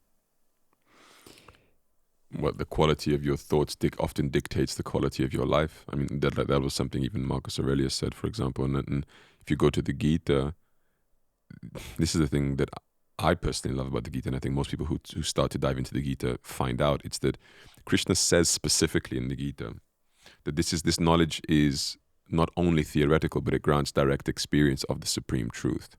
What the quality of your thoughts often dictates the quality of your life. I mean, that was something even Marcus Aurelius said, for example. And if you go to the Gita, this is the thing that I personally love about the Gita, and I think most people who start to dive into the Gita find out. It's that Krishna says specifically in the Gita that this knowledge is not only theoretical, but it grants direct experience of the supreme truth.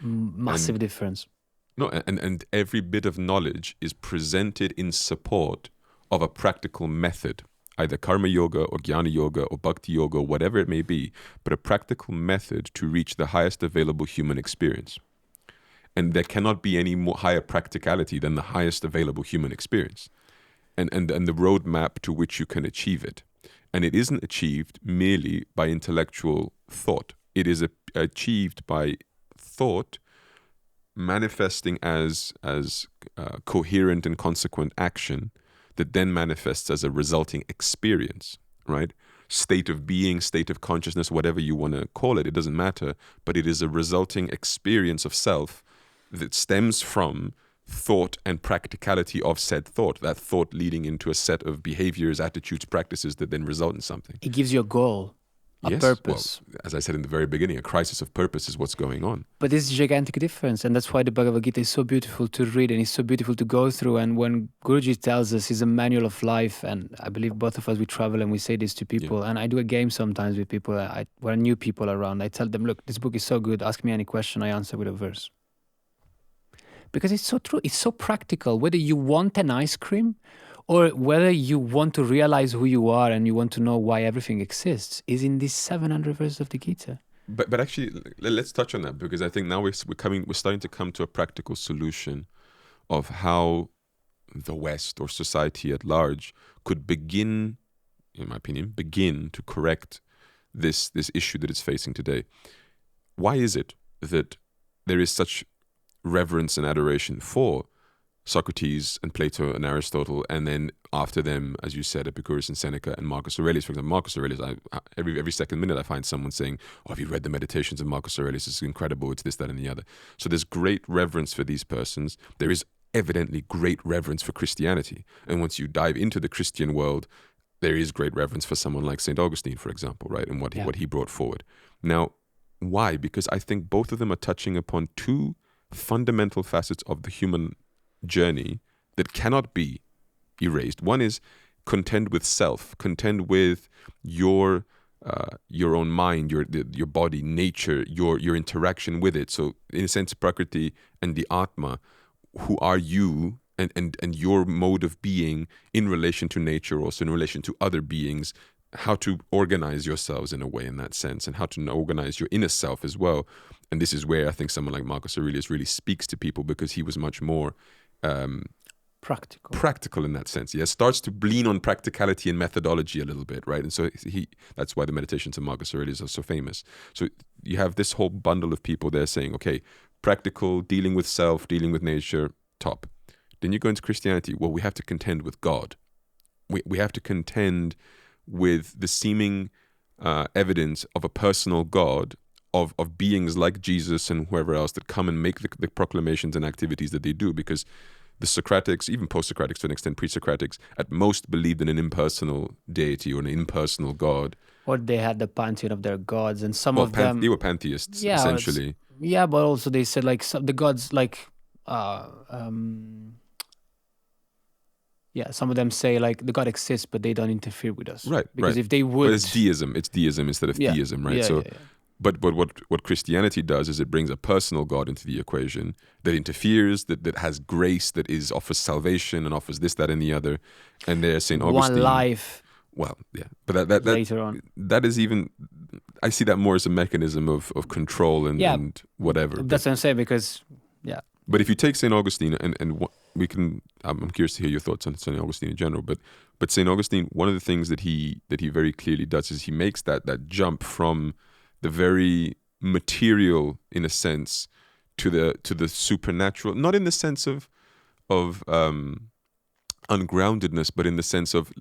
Massive difference. No, and every bit of knowledge is presented in support of a practical method, either karma yoga or jnana yoga or bhakti yoga, whatever it may be, but a practical method to reach the highest available human experience. And there cannot be any more higher practicality than the highest available human experience, and the roadmap to which you can achieve it. And it isn't achieved merely by intellectual thought. It is achieved by thought manifesting as coherent and consequent action that then manifests as a resulting experience, right? State of being, state of consciousness, whatever you want to call it doesn't matter, but it is a resulting experience of self that stems from thought and practicality of said thought, that thought leading into a set of behaviors, attitudes, practices that then result in something. It gives you a goal, a purpose. Well, as I said in the very beginning, a crisis of purpose is what's going on. But this is a gigantic difference, and that's why the Bhagavad Gita is so beautiful to read and it's so beautiful to go through. And when Guruji tells us it's a manual of life, and I believe both of us, we travel and we say this to people, and I do a game sometimes with people, when new people around, I tell them, look, this book is so good, ask me any question, I answer with a verse. Because it's so true, it's so practical. Whether you want an ice cream or whether you want to realize who you are and you want to know why everything exists, is in these 700 verses of the Gita. But actually, let's touch on that, because I think now we're starting to come to a practical solution of how the West or society at large could begin, in my opinion, to correct this issue that it's facing today. Why is it that there is such reverence and adoration for Socrates and Plato and Aristotle, and then after them, as you said, Epicurus and Seneca and Marcus Aurelius? For example, Marcus Aurelius, every second minute I find someone saying, "Oh, have you read the Meditations of Marcus Aurelius? It's incredible, it's this, that, and the other." So there's great reverence for these persons. There is evidently great reverence for Christianity. And once you dive into the Christian world, there is great reverence for someone like St. Augustine, for example, right? And what he brought forward. Now, why? Because I think both of them are touching upon two fundamental facets of the human journey that cannot be erased. One is contend with self, contend with your own mind, your body, nature, your interaction with it. So in a sense, Prakriti and the Atma, who are you and your mode of being in relation to nature, also in relation to other beings, how to organize yourselves in a way in that sense, and how to organize your inner self as well. And this is where I think someone like Marcus Aurelius really speaks to people, because he was much more practical in that sense. Starts to lean on practicality and methodology a little bit, right? And so that's why the Meditations of Marcus Aurelius are so famous. So you have this whole bundle of people there saying, okay, practical, dealing with self, dealing with nature, top. Then you go into Christianity. Well, we have to contend with God. We have to contend with the seeming evidence of a personal God, of beings like Jesus and whoever else that come and make the proclamations and activities that they do. Because the Socratics, even post-Socratics to an extent, pre-Socratics, at most believed in an impersonal deity or an impersonal God. Or they had the pantheon of their gods, and some of them... They were pantheists, essentially. Yeah, but also they said, like, the gods, like... some of them say, like, the God exists, but they don't interfere with us. Right, because if they would... But it's deism instead of theism, right? But what Christianity does is it brings a personal God into the equation that interferes, that has grace, that offers salvation and offers this, that, and the other. And there's St. Augustine. One life. Well, yeah. But that later on. That is even... I see that more as a mechanism of control and whatever. That's what I'm saying, because... Yeah. But if you take St. Augustine, and we can... I'm curious to hear your thoughts on St. Augustine in general, but St. Augustine, one of the things that he very clearly does is he makes that jump from the very material, in a sense, to the supernatural, not in the sense of ungroundedness, but in the sense of,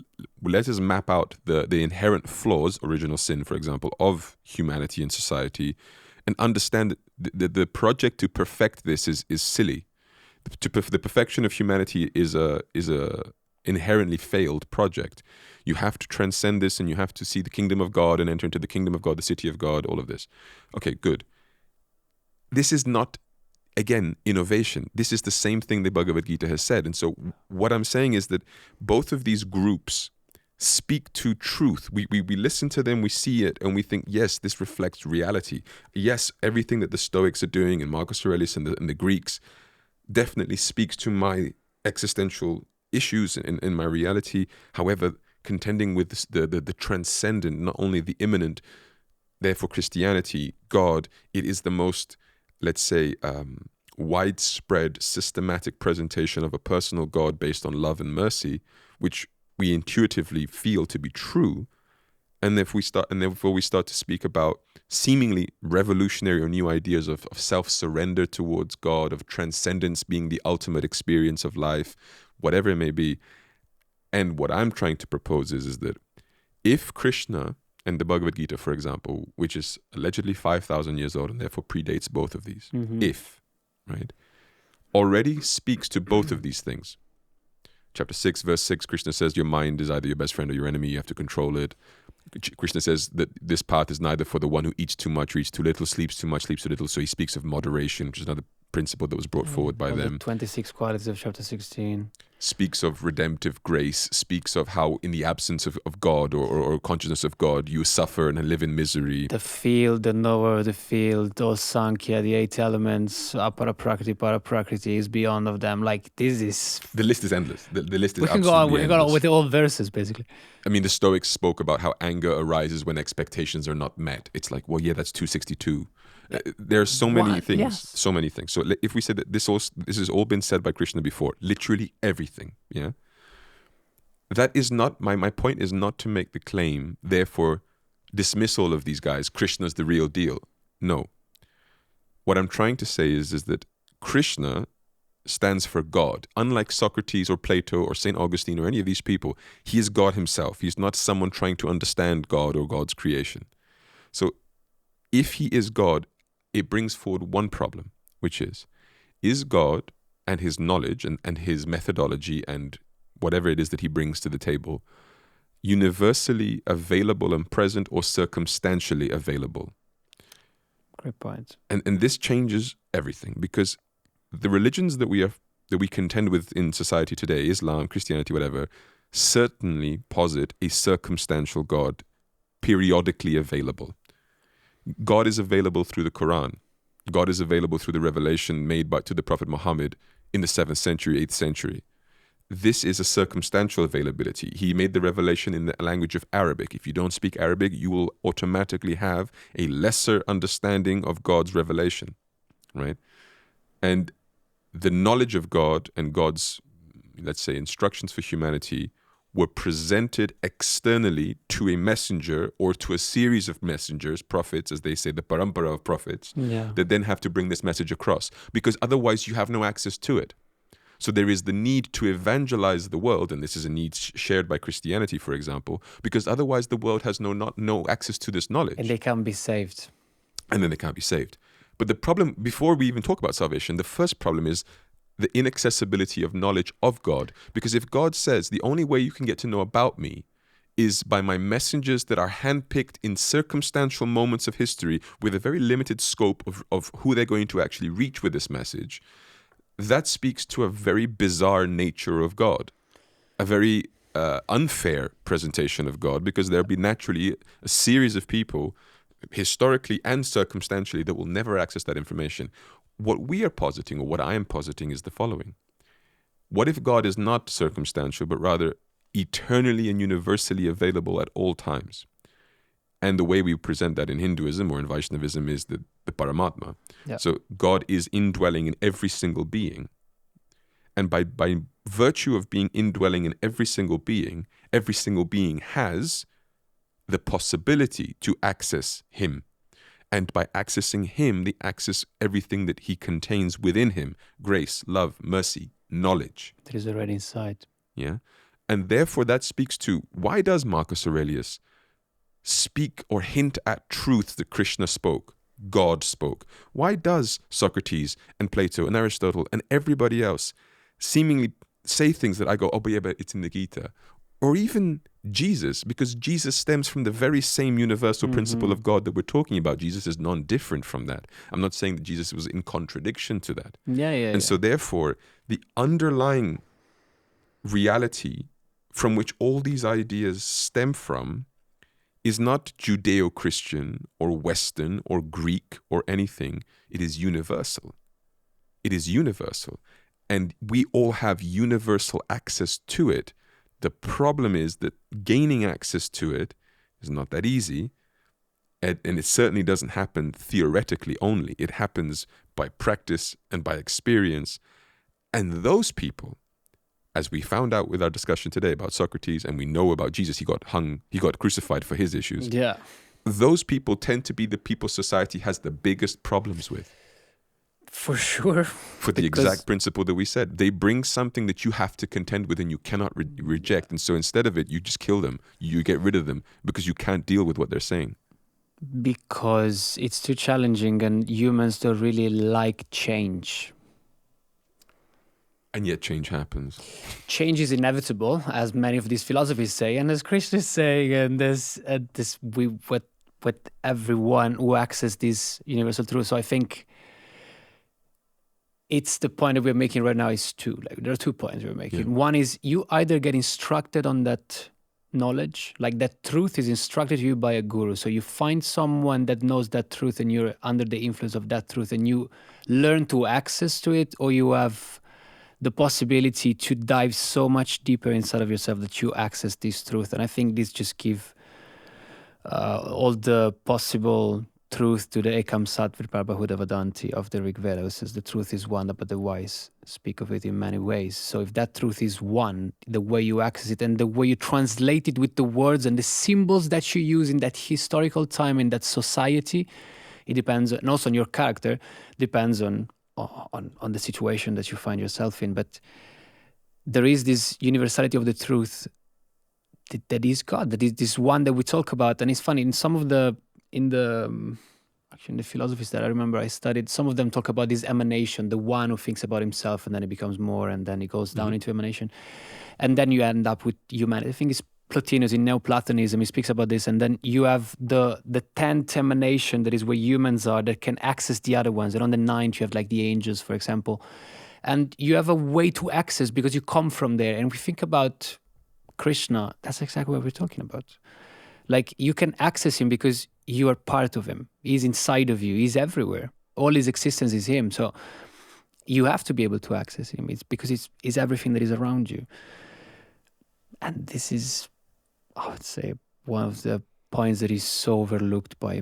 let us map out the inherent flaws, original sin, for example, of humanity and society, and understand that the project to perfect this is silly. The perfection of humanity is a inherently failed project. You have to transcend this, and you have to see the kingdom of God and enter into the kingdom of God, the city of God, all of this. Okay, good. This is not, again, innovation. This is the same thing the Bhagavad Gita has said. And so what I'm saying is that both of these groups speak to truth. We listen to them, we see it, and we think, yes, this reflects reality. Yes, everything that the Stoics are doing, and Marcus Aurelius and the Greeks, definitely speaks to my existential issues in my reality. However, contending with the transcendent, not only the immanent, therefore Christianity, God, it is the most, let's say, widespread, systematic presentation of a personal God based on love and mercy, which we intuitively feel to be true. And therefore we start to speak about seemingly revolutionary or new ideas of self-surrender towards God, of transcendence being the ultimate experience of life, whatever it may be. And what I'm trying to propose is that if Krishna and the Bhagavad Gita, for example, which is allegedly 5,000 years old and therefore predates both of these, right, already speaks to both of these things. Chapter 6, verse 6, Krishna says your mind is either your best friend or your enemy. You have to control it. Krishna says that this path is neither for the one who eats too much or eats too little, sleeps too much, sleeps too little. So he speaks of moderation, which is another principle that was brought forward by them. The 26 qualities of chapter 16. speaks of redemptive grace, speaks of how in the absence of God or consciousness of God, you suffer and live in misery. The field, the knower, the field, those Sankhya, the 8 elements, Aparaprakriti is beyond of them. Like, this is... The list is endless. The list is We can go absolutely on. We can go on endless. with all verses, basically. I mean, the Stoics spoke about how anger arises when expectations are not met. It's like, well, yeah, that's 262. There are so many things, Yes. so many things. So if we say that this has all been said by Krishna before, literally everything, yeah? That is not, my point is not to make the claim, therefore dismiss all of these guys, Krishna's the real deal. No. What I'm trying to say is that Krishna stands for God. Unlike Socrates or Plato or St. Augustine or any of these people, he is God himself. He's not someone trying to understand God or God's creation. So if he is God, it brings forward one problem, which is God and his knowledge and his methodology and whatever it is that he brings to the table universally available and present or circumstantially available? Great point. And this changes everything, because the religions that we contend with in society today, Islam, Christianity, whatever, certainly posit a circumstantial God periodically available. God is available through the Quran. God is available through the revelation made to the Prophet Muhammad in the 7th century, 8th century. This is a circumstantial availability. He made the revelation in the language of Arabic. If you don't speak Arabic, you will automatically have a lesser understanding of God's revelation, right? And the knowledge of God and God's, let's say, instructions for humanity were presented externally to a messenger or to a series of messengers, prophets, as they say, the parampara of prophets, that then have to bring this message across, because otherwise you have no access to it. So there is the need to evangelize the world, and this is a need shared by Christianity, for example, because otherwise the world has no access to this knowledge. And they can't be saved. And then they can't be saved. But the problem, before we even talk about salvation, the first problem is the inaccessibility of knowledge of God. Because if God says the only way you can get to know about me is by my messengers that are handpicked in circumstantial moments of history with a very limited scope of who they're going to actually reach with this message, that speaks to a very bizarre nature of God, a very unfair presentation of God, because there'll be naturally a series of people, historically and circumstantially, that will never access that information. What we are positing, or what I am positing, is the following. What if God is not circumstantial, but rather eternally and universally available at all times? And the way we present that in Hinduism or in Vaishnavism is the Paramatma. Yeah. So God is indwelling in every single being. And by virtue of being indwelling in every single being has the possibility to access him. And by accessing him, they access everything that he contains within him: grace, love, mercy, knowledge. That is already inside. Yeah. And therefore that speaks to, why does Marcus Aurelius speak or hint at truths that Krishna spoke, God spoke? Why does Socrates and Plato and Aristotle and everybody else seemingly say things that I go, oh, but yeah, but it's in the Gita? Or even Jesus, because Jesus stems from the very same universal principle of God that we're talking about. Jesus is non-different from that. I'm not saying that Jesus was in contradiction to that. And so therefore, the underlying reality from which all these ideas stem from is not Judeo-Christian or Western or Greek or anything. It is universal. It is universal. And we all have universal access to it. The problem is that gaining access to it is not that easy. And it certainly doesn't happen theoretically only. It happens by practice and by experience. And those people, as we found out with our discussion today about Socrates, and we know about Jesus, he got crucified for his issues. Yeah. Those people tend to be the people society has the biggest problems with. For sure. For the exact principle that we said. They bring something that you have to contend with and you cannot reject. And so instead of it, you just kill them. You get rid of them because you can't deal with what they're saying. Because it's too challenging and humans don't really like change. And yet change happens. Change is inevitable, as many of these philosophies say, and as Christians say, and with everyone who accesses this universal truth. So I think it's the point that we're making right now is two. Like there are 2 points we're making. Yeah. One is you either get instructed on that knowledge, like that truth is instructed to you by a guru. So you find someone that knows that truth and you're under the influence of that truth and you learn to access to it, or you have the possibility to dive so much deeper inside of yourself that you access this truth. And I think this just give all the possible truth to the Ekam Sat Viprabhuda Vedanti of the Rig Veda, who says the truth is one, but the wise speak of it in many ways. So if that truth is one, the way you access it and the way you translate it with the words and the symbols that you use in that historical time, in that society, it depends, and also on your character, depends on the situation that you find yourself in. But there is this universality of the truth that is God, that is this one that we talk about. And it's funny, in some of the actually in the philosophies that I remember I studied, some of them talk about this emanation, the one who thinks about himself and then it becomes more and then it goes down into emanation. And then you end up with humanity. I think it's Plotinus in Neoplatonism, he speaks about this. And then you have the 10th emanation, that is where humans are, that can access the other ones. And on the 9th, you have like the angels, for example. And you have a way to access because you come from there. And we think about Krishna, that's exactly what we're talking about. Like you can access him because you are part of him. He's inside of you. He's everywhere. All his existence is him. So you have to be able to access him. It's because it's everything that is around you. And this is, I would say, one of the points that is so overlooked by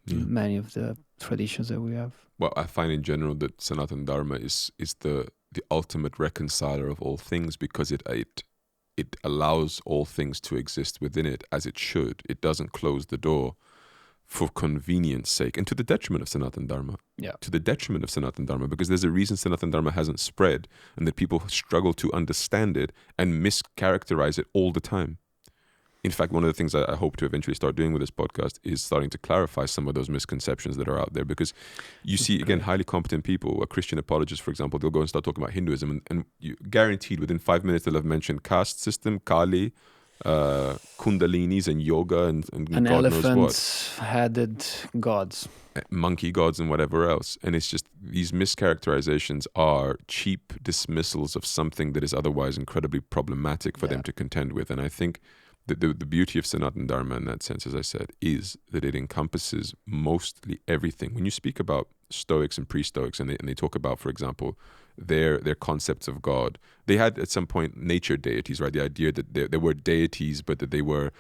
many of the traditions that we have. Well, I find in general that Sanatana Dharma is the ultimate reconciler of all things, because it allows all things to exist within it as it should. It doesn't close the door for convenience sake, and to the detriment of Sanatana Dharma. Yeah. To the detriment of Sanatana Dharma, because there's a reason Sanatana Dharma hasn't spread and that people struggle to understand it and mischaracterize it all the time. In fact, one of the things I hope to eventually start doing with this podcast is starting to clarify some of those misconceptions that are out there, because you see, again, highly competent people, a Christian apologist, for example, they'll go and start talking about Hinduism, and you guaranteed within 5 minutes they'll have mentioned caste system, Kali, Kundalinis and yoga and God knows what. Elephant-headed gods. Monkey gods and whatever else. And it's just, these mischaracterizations are cheap dismissals of something that is otherwise incredibly problematic for them to contend with. And I think the beauty of Sanatana Dharma in that sense, as I said, is that it encompasses mostly everything. When you speak about Stoics and pre-Stoics, and they talk about, for example, their concepts of God, they had at some point nature deities, right? The idea that there were deities, but that they were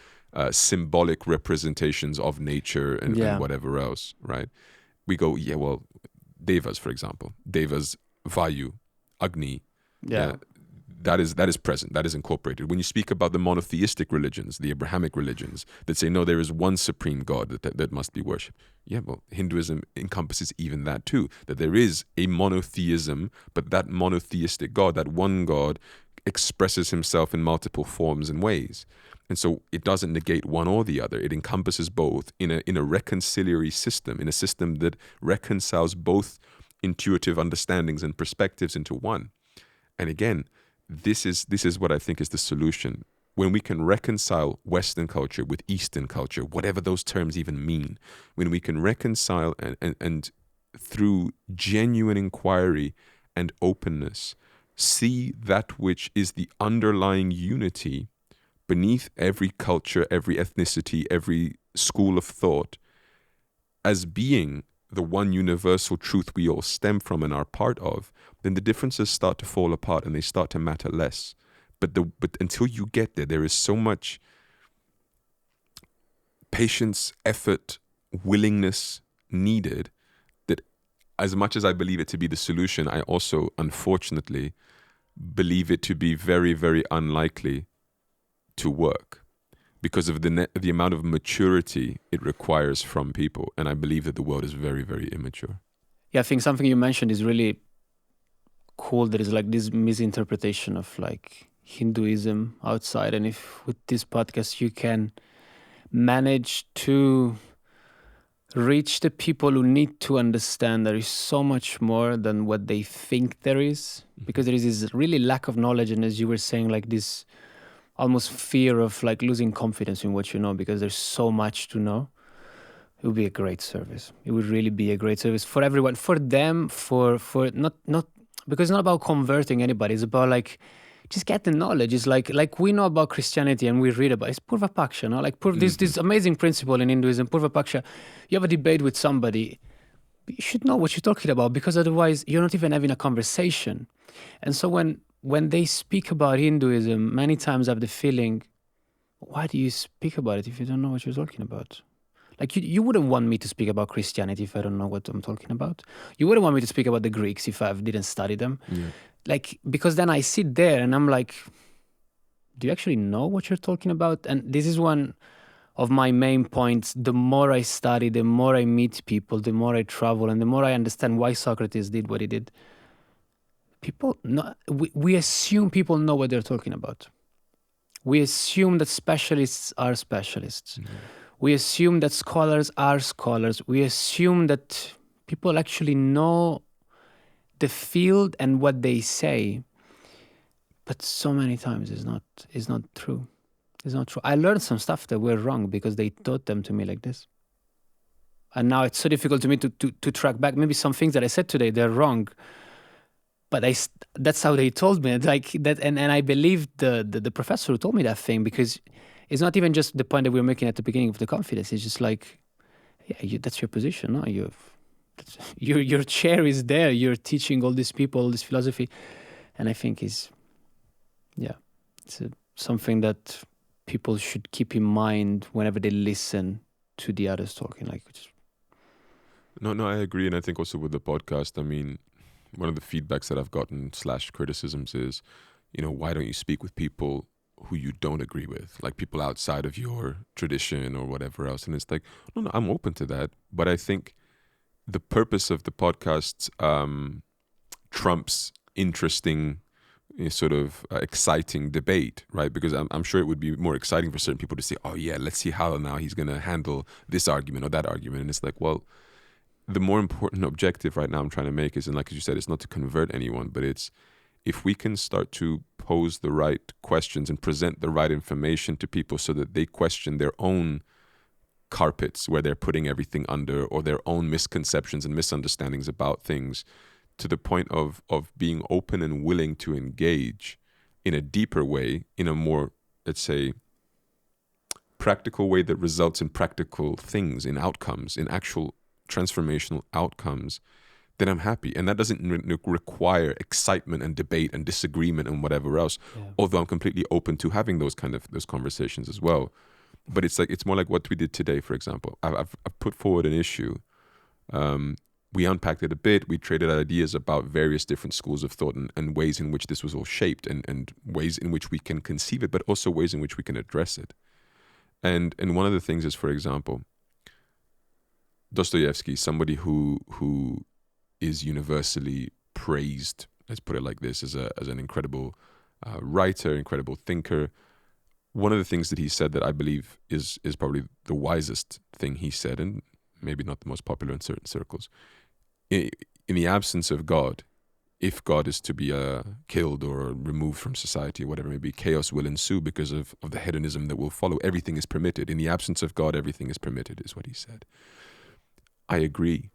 symbolic representations of nature and whatever else, right? We go, Devas, for example. Devas, Vayu, Agni. That is present, that is incorporated. When you speak about the monotheistic religions, the Abrahamic religions, that say, no, there is one supreme God that must be worshipped. Yeah, well, Hinduism encompasses even that too, that there is a monotheism, but that monotheistic God, that one God, expresses himself in multiple forms and ways. And so it doesn't negate one or the other. It encompasses both in a reconciliatory system, in a system that reconciles both intuitive understandings and perspectives into one. And again, this is what I think is the solution. When we can reconcile Western culture with Eastern culture, whatever those terms even mean, when we can reconcile and through genuine inquiry and openness, see that which is the underlying unity beneath every culture, every ethnicity, every school of thought, as being the one universal truth we all stem from and are part of, then the differences start to fall apart and they start to matter less. But until you get there, there is so much patience, effort, willingness needed that, as much as I believe it to be the solution, I also, unfortunately, believe it to be very, very unlikely to work, because of the amount of maturity it requires from people. And I believe that the world is very, very immature. Yeah, I think something you mentioned is really cool. There is like this misinterpretation of like Hinduism outside. And if with this podcast you can manage to reach the people who need to understand there is so much more than what they think there is, because there is this really lack of knowledge. And as you were saying, like this almost fear of like losing confidence in what you know, because there's so much to know. it would be a great service. It would really be a great service for everyone, for them, for not because it's not about converting anybody. It's about like just get the knowledge. It's like we know about Christianity and we read about it's Purva Paksha, no? Like this amazing principle in Hinduism, Purva Paksha. You have a debate with somebody, you should know what you're talking about, because otherwise you're not even having a conversation. And so when they speak about Hinduism, many times I have the feeling, why do you speak about it if you don't know what you're talking about? Like you wouldn't want me to speak about Christianity if I don't know what I'm talking about. You wouldn't want me to speak about the Greeks if I didn't study them. Yeah. Like, because then I sit there and I'm like, do you actually know what you're talking about? And this is one of my main points. The more I study, the more I meet people, the more I travel, and the more I understand why Socrates did what he did. We assume people know what they're talking about. We assume that specialists are specialists. Mm-hmm. We assume that scholars are scholars. We assume that people actually know the field and what they say. But so many times it's not true. It's not true. I learned some stuff that were wrong because they taught them to me like this. And now it's so difficult to me to track back. Maybe some things that I said today, they're wrong. But that's how they told me. Like that, and I believed the professor who told me that thing, because it's not even just the point that we were making at the beginning of the confidence. It's just like, yeah, that's your position. No, your chair is there. You're teaching all these people, all this philosophy, and I think it's something that people should keep in mind whenever they listen to the others talking. Like, No, I agree, and I think also with the podcast, I mean, one of the feedbacks that I've gotten / criticisms is, why don't you speak with people who you don't agree with, like people outside of your tradition or whatever else? And it's like, no, I'm open to that, but I think the purpose of the podcast trumps interesting, sort of exciting debate, right? Because I'm sure it would be more exciting for certain people to say, oh yeah, let's see how now he's going to handle this argument or that argument. And it's like, well, the more important objective right now I'm trying to make is, and like you said, it's not to convert anyone, but it's if we can start to pose the right questions and present the right information to people so that they question their own carpets where they're putting everything under, or their own misconceptions and misunderstandings about things, to the point of being open and willing to engage in a deeper way, in a more, let's say, practical way that results in practical things, in outcomes, in actual transformational outcomes, then I'm happy. And that doesn't require excitement and debate and disagreement and whatever else, although I'm completely open to having those conversations as well. But it's more like what we did today, for example. I've put forward an issue. We unpacked it a bit. We traded ideas about various different schools of thought and ways in which this was all shaped, and ways in which we can conceive it, but also ways in which we can address it. And one of the things is, for example, Dostoevsky, somebody who is universally praised, let's put it like this, as an incredible writer, incredible thinker. One of the things that he said that I believe is probably the wisest thing he said, and maybe not the most popular in certain circles. In the absence of God, if God is to be killed or removed from society or whatever, maybe chaos will ensue because of the hedonism that will follow. Everything is permitted. In the absence of God, everything is permitted, is what he said. I agree.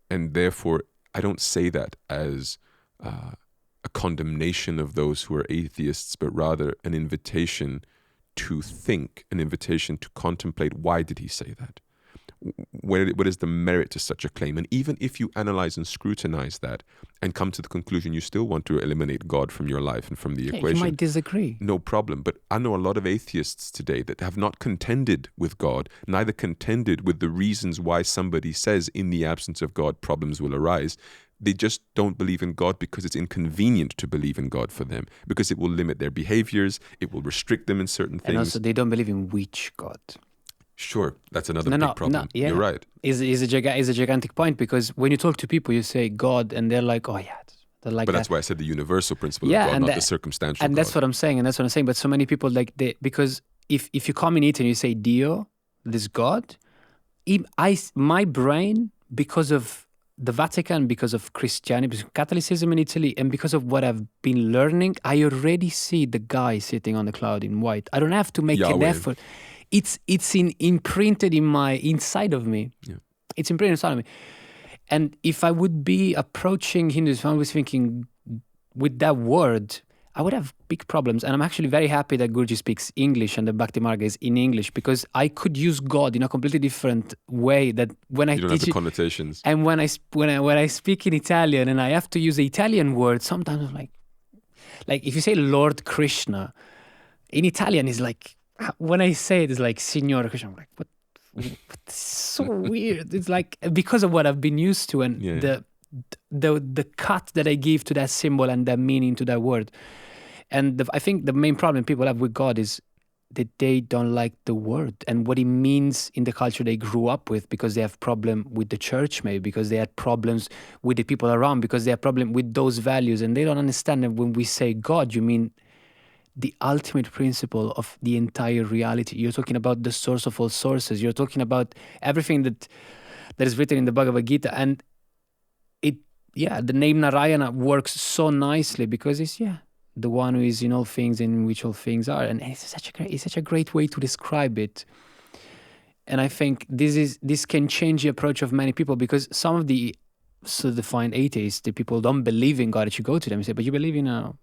And therefore, I don't say that as a condemnation of those who are atheists, but rather an invitation to think, an invitation to contemplate, why did he say that? What is the merit to such a claim? And even if you analyze and scrutinize that and come to the conclusion you still want to eliminate God from your life and from the equation. You might disagree. No problem. But I know a lot of atheists today that have not contended with God, neither contended with the reasons why somebody says in the absence of God problems will arise. They just don't believe in God because it's inconvenient to believe in God for them, because it will limit their behaviors, it will restrict them in certain things. And also they don't believe in which God. Sure, that's another big problem. Yeah. You're right. Is a gigantic point, because when you talk to people, you say God, and they're like, oh yeah, they're like. But that's why I said the universal principle of God, not the circumstantial. And God. that's what I'm saying. But so many people because if you come in Italy and you say Dio, this God, my brain, because of the Vatican, because of Christianity, because of Catholicism in Italy, and because of what I've been learning, I already see the guy sitting on the cloud in white. I don't have to make an effort. it's imprinted inside of me. Yeah. It's imprinted inside of me. And if I would be approaching Hinduism, I was thinking with that word, I would have big problems. And I'm actually very happy that Guruji speaks English and the Bhakti Marga is in English, because I could use God in a completely different way. That when I You don't have teach the it, connotations. and when I speak in Italian and I have to use the Italian word, sometimes I'm like if you say Lord Krishna in Italian, is like, when I say it, it's like Signor Krishna. I'm like, what? It's so weird. It's like, because of what I've been used to, and the cut that I give to that symbol and the meaning to that word. And I think the main problem people have with God is that they don't like the word and what it means in the culture they grew up with, because they have problem with the church, maybe because they had problems with the people around, because they have problem with those values, and they don't understand that when we say God, you mean the ultimate principle of the entire reality. You're talking about the source of all sources. You're talking about everything that is written in the Bhagavad Gita. And the name Narayana works so nicely because it's the one who is in all things, in which all things are. And it's such a great way to describe it. And I think this can change the approach of many people, because some of the so-defined atheists, the people don't believe in God, that you go to them and say, but you believe in a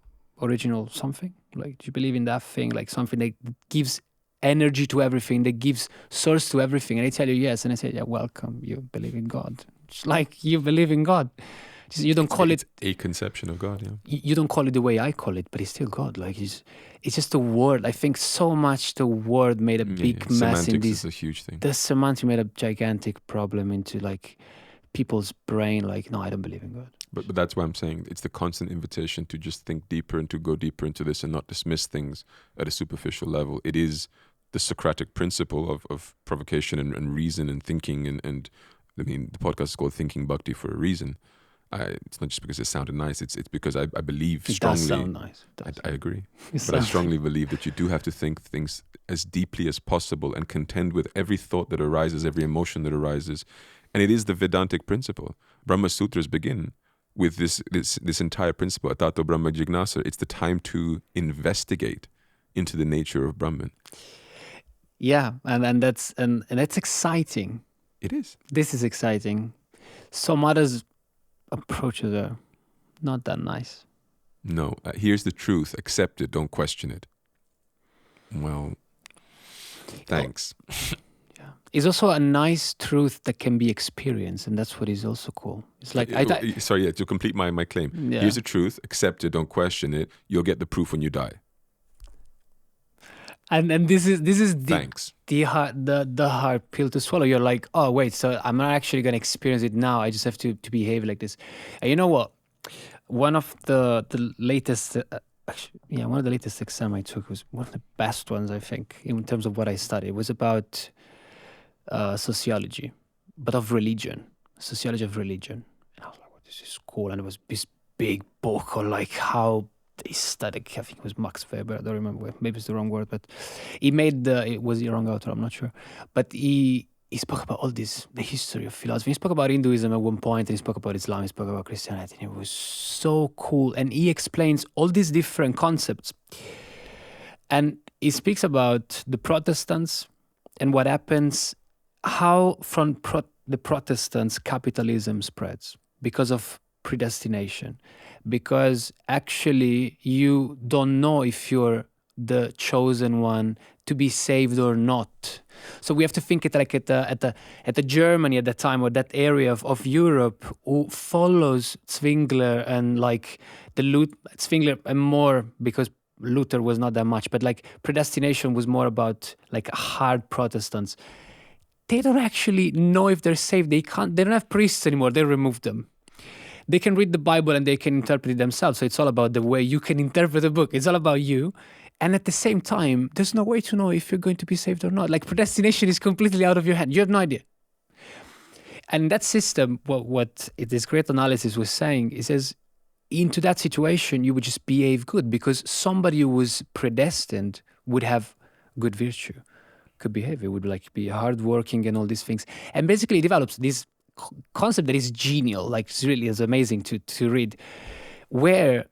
original something? Like, do you believe in that thing? Like something that gives energy to everything, that gives source to everything? And they tell you yes. And I say, yeah, welcome, you believe in God. It's like you believe in God. You don't call it a conception of God, yeah. You don't call it the way I call it, but it's still God. Like it's just a word. I think so much the word made a big mess in this. Semantics is a huge thing. The semantics made a gigantic problem into like people's brain. Like, no, I don't believe in God. But that's why I'm saying it's the constant invitation to just think deeper and to go deeper into this and not dismiss things at a superficial level. It is the Socratic principle of provocation and reason and thinking. And I mean, the podcast is called Thinking Bhakti for a reason. It's not just because it sounded nice. It's because I believe strongly. It does sound nice. I agree. But I strongly believe that you do have to think things as deeply as possible and contend with every thought that arises, every emotion that arises. And it is the Vedantic principle. Brahma Sutras begin with this entire principle, Atato Brahma Jignasa. It's the time to investigate into the nature of Brahman. Yeah, and that's exciting. It is. This is exciting. Some others approaches are not that nice. No, here's the truth. Accept it. Don't question it. Well, thanks. Yeah, it's also a nice truth that can be experienced, and that's what is also cool. It's like to complete my claim. Yeah. Here's the truth. Accept it. Don't question it. You'll get the proof when you die. And this is thanks. The hard pill to swallow. You're like, oh wait, so I'm not actually gonna experience it now. I just have to behave like this. And you know what? One of the latest, one of the latest exam I took was one of the best ones, I think, in terms of what I studied. It was about sociology, but of religion, sociology of religion. And I was like, well, this is cool. And it was this big book on like how they studied. I think it was Max Weber. I don't remember. Maybe it's the wrong word, but it was the wrong author. I'm not sure. But he spoke about all this, the history of philosophy. He spoke about Hinduism at one point, and he spoke about Islam. He spoke about Christianity. And it was so cool. And he explains all these different concepts. And he speaks about the Protestants and what happens, how from the Protestants capitalism spreads because of predestination. Because actually you don't know if you're the chosen one to be saved or not. So we have to think it like at the Germany at that time, or that area of Europe who follows Zwingler and like Zwingler and more, because Luther was not that much, but like predestination was more about like hard Protestants. They don't actually know if they're saved. They don't have priests anymore. They removed them. They can read the Bible and they can interpret it themselves. So it's all about the way you can interpret the book. It's all about you. And at the same time, there's no way to know if you're going to be saved or not. Like predestination is completely out of your hand. You have no idea. And that system, what this great analysis was saying, it says, into that situation, you would just behave good because somebody who was predestined would have good virtue, good behavior, would like be hardworking and all these things. And basically it develops this concept that is genial, like it's really is amazing to read, where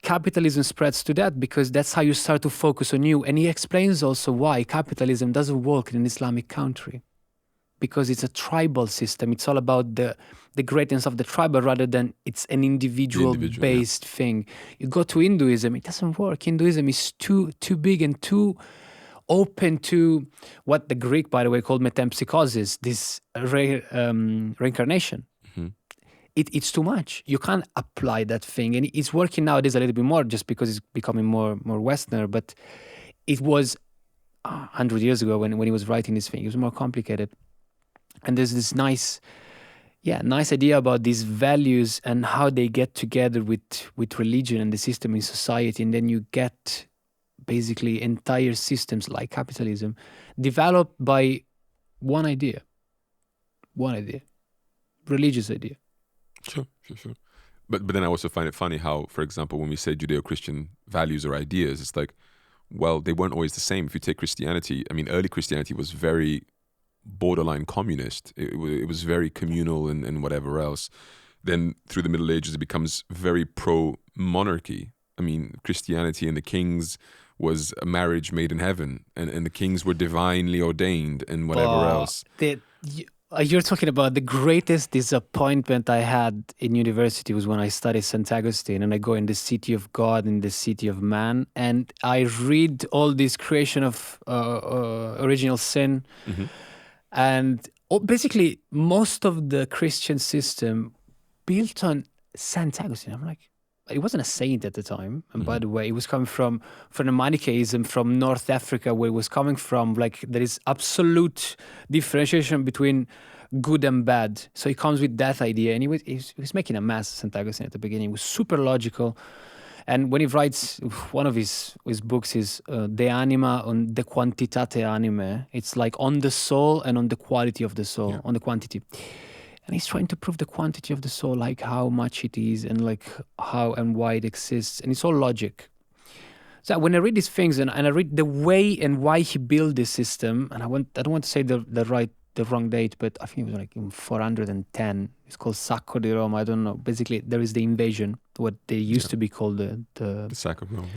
capitalism spreads to that because that's how you start to focus on you. And he explains also why capitalism doesn't work in an Islamic country, because it's a tribal system. It's all about the greatness of the tribe rather than it's an individual-based thing. You go to Hinduism, it doesn't work. Hinduism is too big and too open to what the Greek, by the way, called metempsychosis, this reincarnation. It's too much. You can't apply that thing. And it's working nowadays a little bit more just because it's becoming more Westerner. But it was 100 years ago when he was writing this thing. It was more complicated. And there's this nice idea about these values and how they get together with religion and the system in society. And then you get basically entire systems like capitalism developed by one idea, religious idea. Sure. But then I also find it funny how, for example, when we say Judeo-Christian values or ideas, it's like, well, they weren't always the same. If you take Christianity, I mean, early Christianity was very borderline communist. It was very communal and whatever else. Then through the Middle Ages, it becomes very pro-monarchy. I mean, Christianity and the kings was a marriage made in heaven, and the kings were divinely ordained and whatever else. You're talking about the greatest disappointment I had in university was when I studied St. Augustine and I go in the city of God, in the city of man, and I read all this creation of original sin. And basically most of the Christian system built on St. Augustine. I'm like, he wasn't a saint at the time. And by the way, he was coming from the Manichaeism from North Africa, where he was coming from. Like, there is absolute differentiation between good and bad. So he comes with that idea. And he was making a mess, St. Augustine, at the beginning. He was super logical. And when he writes, one of his books is De Anima on De Quantitate Anime. It's like on the soul and on the quality of the soul, on the quantity. And he's trying to prove the quantity of the soul, like how much it is and like how and why it exists. And it's all logic. So when I read these things and I read the way and why he built this system, and I don't want to say the wrong date, but I think it was like in 410. It's called Sacco di Roma. I don't know. Basically, there is the invasion, what they used to be called the Sack of Rome.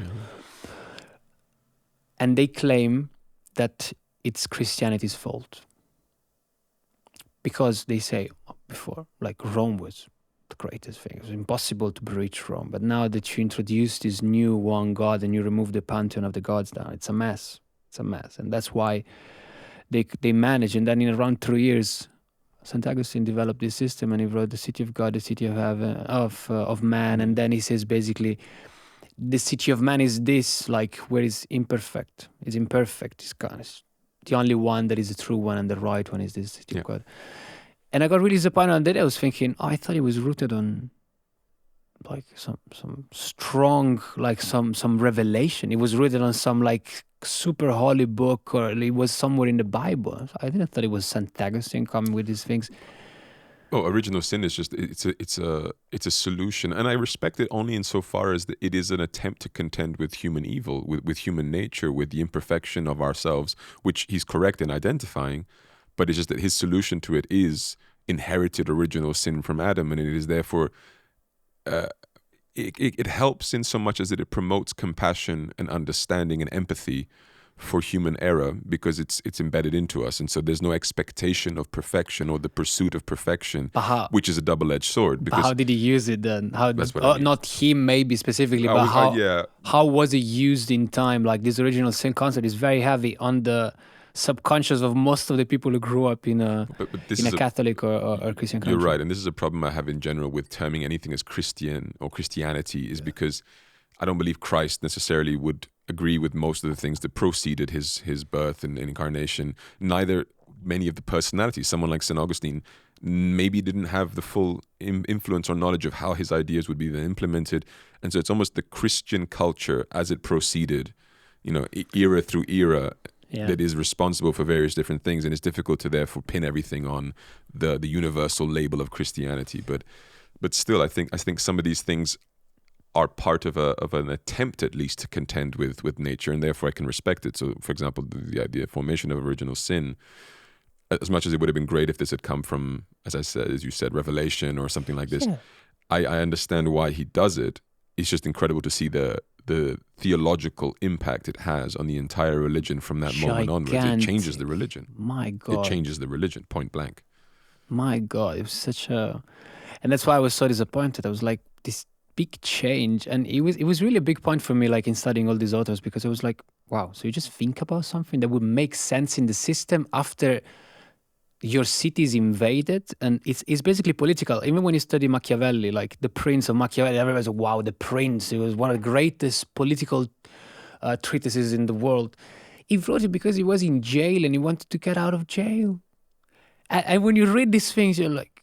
And they claim that it's Christianity's fault. Because they say before, like Rome was the greatest thing. It was impossible to breach Rome. But now that you introduce this new one God and you remove the pantheon of the gods down, it's a mess. And that's why they manage. And then in around 3 years, St. Augustine developed this system and he wrote the city of God, the city of heaven, of man. And then he says basically, the city of man is this, like where it's imperfect. It's imperfect. It's kind of the only one that is the true one and the right one is this city of God. And I got really disappointed on that. I was thinking, I thought it was rooted on like some strong, like some revelation. It was rooted on some like super holy book, or it was somewhere in the Bible. I didn't thought it was St. Augustine coming with these things. Oh, original sin is just it's a solution, and I respect it only insofar as it is an attempt to contend with human evil, with human nature, with the imperfection of ourselves, which he's correct in identifying, but it's just that his solution to it is inherited original sin from Adam, and it is therefore it helps in so much as that it promotes compassion and understanding and empathy for human error, because it's embedded into us, and so there's no expectation of perfection or the pursuit of perfection, which is a double-edged sword. Because how did he use it then? That's what I mean. Not him maybe specifically, but how was it used in time? Like this original sin concept is very heavy on the subconscious of most of the people who grew up in a Catholic or Christian country. You're right, and this is a problem I have in general with terming anything as Christian or Christianity, is because I don't believe Christ necessarily would agree with most of the things that preceded his birth and incarnation. Neither many of the personalities. Someone like St. Augustine maybe didn't have the full influence or knowledge of how his ideas would be then implemented. And so it's almost the Christian culture as it proceeded, era through era, that is responsible for various different things. And it's difficult to therefore pin everything on the universal label of Christianity. But still, I think some of these things are part of an attempt, at least, to contend with nature, and therefore I can respect it. So, for example, the idea of formation of original sin, as much as it would have been great if this had come from, as you said, revelation or something like this, I understand why he does it. it's just incredible to see the theological impact it has on the entire religion from that moment onwards. It changes the religion. My God. It changes the religion, point blank. My God, it was such a... And that's why I was so disappointed. I was like, this big change. And it was really a big point for me, like in studying all these authors, because I was like, wow, so you just think about something that would make sense in the system after your city is invaded, and it's basically political. Even when you study Machiavelli, like the Prince of Machiavelli, everybody's like, wow, the Prince, he was one of the greatest political treatises in the world. He wrote it because he was in jail and he wanted to get out of jail. And when you read these things, you're like,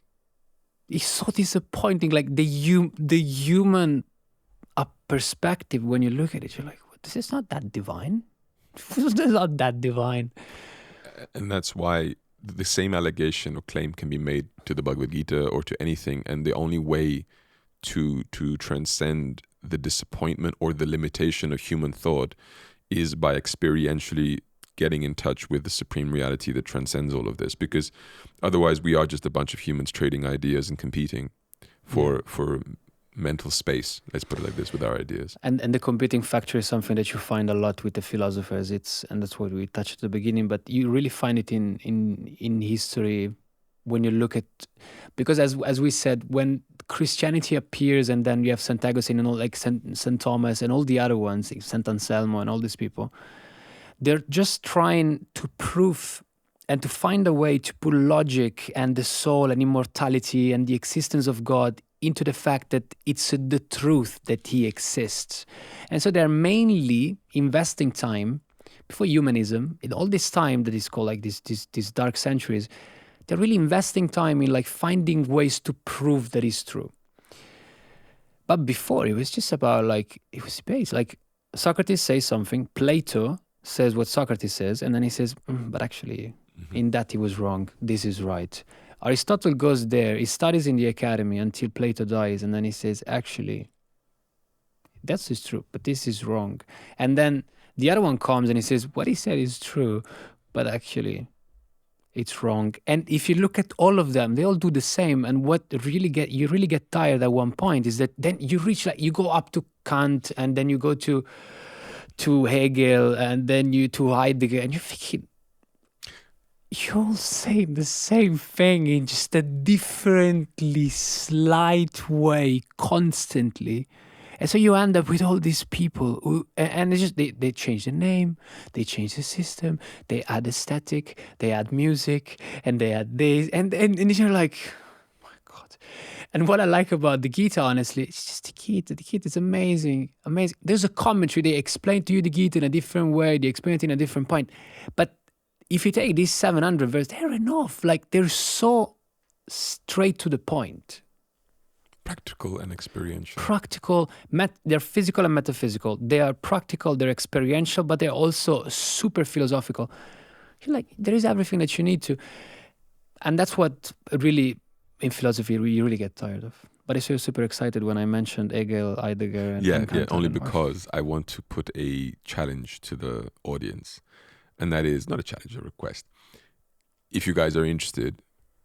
it's so disappointing. Like the human perspective, when you look at it, you're like, well, this is not that divine. This is not that divine. And that's why the same allegation or claim can be made to the Bhagavad Gita or to anything, and the only way to transcend the disappointment or the limitation of human thought is by experientially getting in touch with the supreme reality that transcends all of this, because otherwise we are just a bunch of humans trading ideas and competing for mental space, let's put it like this, with our ideas. And the competing factor is something that you find a lot with the philosophers. And that's what we touched at the beginning, but you really find it in history when you look at, because as we said, when Christianity appears, and then you have St. Augustine and all, like St. Thomas and all the other ones, like St. Anselmo and all these people, they're just trying to prove and to find a way to put logic and the soul and immortality and the existence of God into the fact that it's the truth that he exists. And so they're mainly investing time before humanism, in all this time that is called like these dark centuries, they're really investing time in like finding ways to prove that it's true. But before, it was just about like, it was based, like Socrates says something, Plato says what Socrates says, and then he says, but actually, in that he was wrong, this is right. Aristotle goes there, he studies in the academy until Plato dies, and then he says, actually, that is true, but this is wrong. And then the other one comes and he says, what he said is true, but actually, it's wrong. And if you look at all of them, they all do the same. And what you really get tired at one point is that then you reach, like, you go up to Kant, and then you go to Hegel, and then you to Heidegger, and you're thinking, you're all saying the same thing in just a differently slight way constantly. And so you end up with all these people who, and they change the name, they change the system, they add aesthetic, they add music, and they add this, and you're like, oh my God. And what I like about the Gita, honestly, it's just the Gita. The Gita is amazing, amazing. There's a commentary, they explain to you the Gita in a different way, they explain it in a different point. But if you take these 700 verses, they're enough. Like, they're so straight to the point. Practical and experiential. Practical, they're physical and metaphysical. They are practical, they're experiential, but they're also super philosophical. You're like, there is everything that you need to. And that's what really, in philosophy, you really get tired of. But I was super excited when I mentioned Hegel, Heidegger, and Kant, only and because I want to put a challenge to the audience. And that is not a challenge, a request. If you guys are interested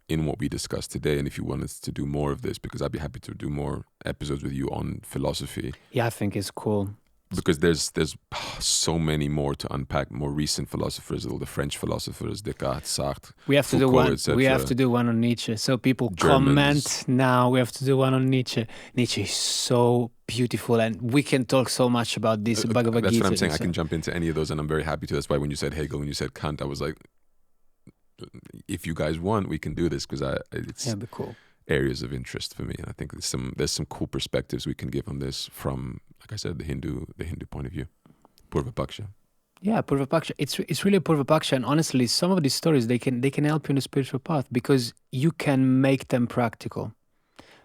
in what we discussed today, and if you want us to do more of this, because I'd be happy to do more episodes with you on philosophy. Yeah, I think it's cool. Because there's so many more to unpack, more recent philosophers, all the French philosophers, Descartes, Sartre, we have to Foucault, do one. etc. We have to do one on Nietzsche. So people Germans. comment now. We have to do one on Nietzsche. Nietzsche is so beautiful, and we can talk so much about this Bhagavad Gita. That's what I'm saying. I can jump into any of those, and I'm very happy to. That's why when you said Hegel, when you said Kant, I was like, if you guys want, we can do this, because it's be cool. Areas of interest for me, and I think there's some cool perspectives we can give on this from, like I said, the Hindu point of view. Purva Paksha. Yeah, Purva Paksha. It's really a Purva Paksha, and honestly, some of these stories they can help you in the spiritual path, because you can make them practical.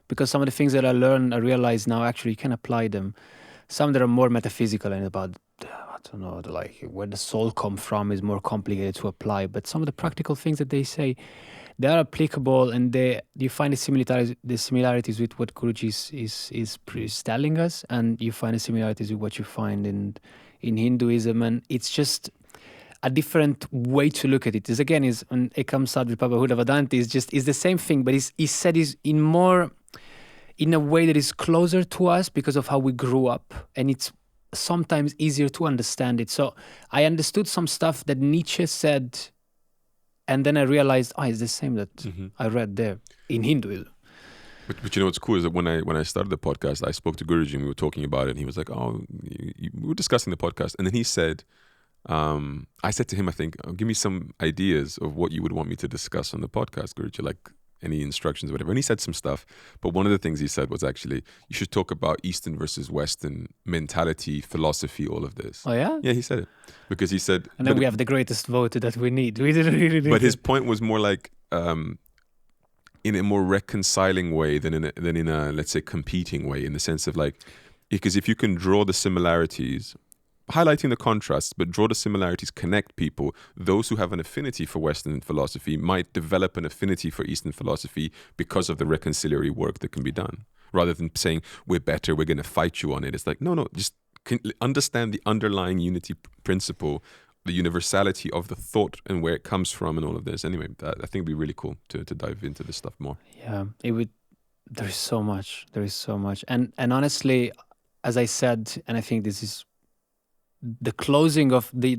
Because some of the things that I learned, I realize now, actually you can apply them. Some that are more metaphysical and about, I don't know, like where the soul comes from is more complicated to apply. But some of the practical things that they say, they are applicable, and you find the similarities with what Guruji is telling us, and you find the similarities with what you find in Hinduism, and it's just a different way to look at it. This again is on Ekam Sad Vipabhahuda Vedanti is the same thing, but he said is in more in a way that is closer to us because of how we grew up, and it's sometimes easier to understand it. So I understood some stuff that Nietzsche said, and then I realized, it's the same that I read there in Hinduism. But you know what's cool is that when I started the podcast, I spoke to Guruji and we were talking about it, and he was like, we were discussing the podcast, and then he said, I said to him, I think, give me some ideas of what you would want me to discuss on the podcast, Guruji, like any instructions or whatever. And he said some stuff, but one of the things he said was actually, you should talk about Eastern versus Western mentality, philosophy, all of this. Oh yeah? Yeah, he said it. Because he said... And then we have the greatest vote that we need. We didn't really need But his point was more like... in a more reconciling way than in a let's say competing way, in the sense of like, because if you can draw the similarities, highlighting the contrasts, but draw the similarities, connect people, those who have an affinity for Western philosophy might develop an affinity for Eastern philosophy because of the reconciliatory work that can be done, rather than saying we're better, we're going to fight you on it. It's like no, just understand the underlying unity principle, the universality of the thought and where it comes from and all of this. Anyway, I think it'd be really cool to dive into this stuff more. Yeah, it would. There is so much. And honestly, as I said, and I think this is the closing of the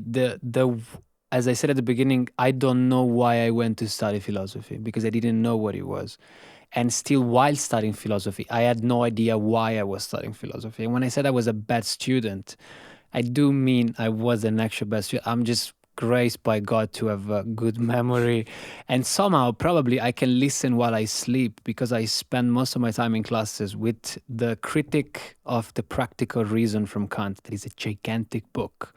as I said at the beginning, I don't know why I went to study philosophy, because I didn't know what it was. And still, while studying philosophy, I had no idea why I was studying philosophy. And when I said I was a bad student, I do mean I was an actual bad student. I'm just graced by God to have a good memory. And somehow, probably, I can listen while I sleep, because I spend most of my time in classes with the Critic of the Practical Reason from Kant. That is a gigantic book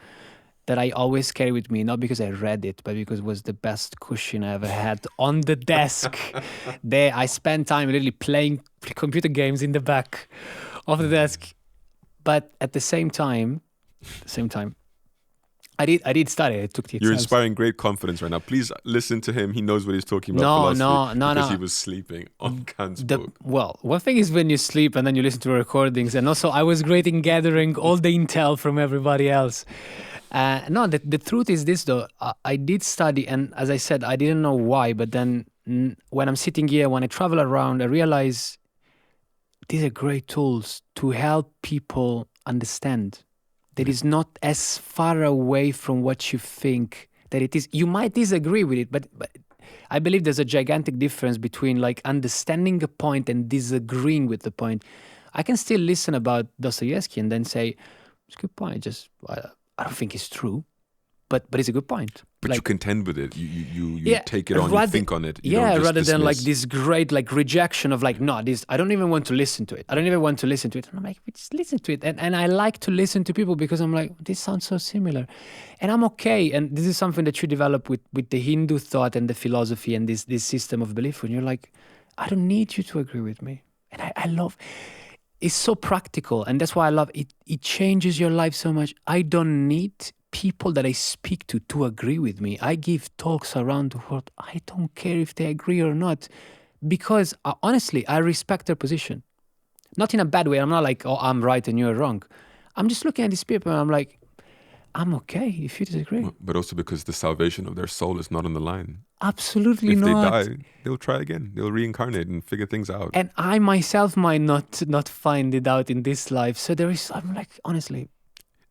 that I always carry with me, not because I read it, but because it was the best cushion I ever had on the desk. There, I spent time literally playing computer games in the back of the desk. But at the same time, I did study. I took the exams. You're inspiring great confidence right now. Please listen to him. He knows what he's talking about. Because he was sleeping on Kant's book. Well, one thing is when you sleep and then you listen to recordings, and also I was great in gathering all the intel from everybody else. The truth is this though. I did study, and as I said, I didn't know why. But then when I'm sitting here, when I travel around, I realize these are great tools to help people understand that is not as far away from what you think that it is. You might disagree with it, but I believe there's a gigantic difference between like understanding a point and disagreeing with the point. I can still listen about Dostoevsky and then say, it's a good point. I don't think it's true, but it's a good point. But like, you contend with it. You take it on. You think on it. You don't just rather dismiss. than like this great like rejection of like, no, this I don't even want to listen to it. And I'm like, just listen to it. And I like to listen to people because I'm like, this sounds so similar, and I'm okay. And this is something that you develop with the Hindu thought and the philosophy and this system of belief. When you're like, I don't need you to agree with me, and I love. It's so practical, and that's why I love it. It changes your life so much. I don't need people that I speak to agree with me. I give talks around the world. I don't care if they agree or not, because honestly, I respect their position. Not in a bad way. I'm not like, oh, I'm right and you're wrong. I'm just looking at these people and I'm like, I'm okay if you disagree. But also because the salvation of their soul is not on the line. Absolutely if not. If they die, they'll try again. They'll reincarnate and figure things out. And I myself might not find it out in this life. So I'm like, honestly.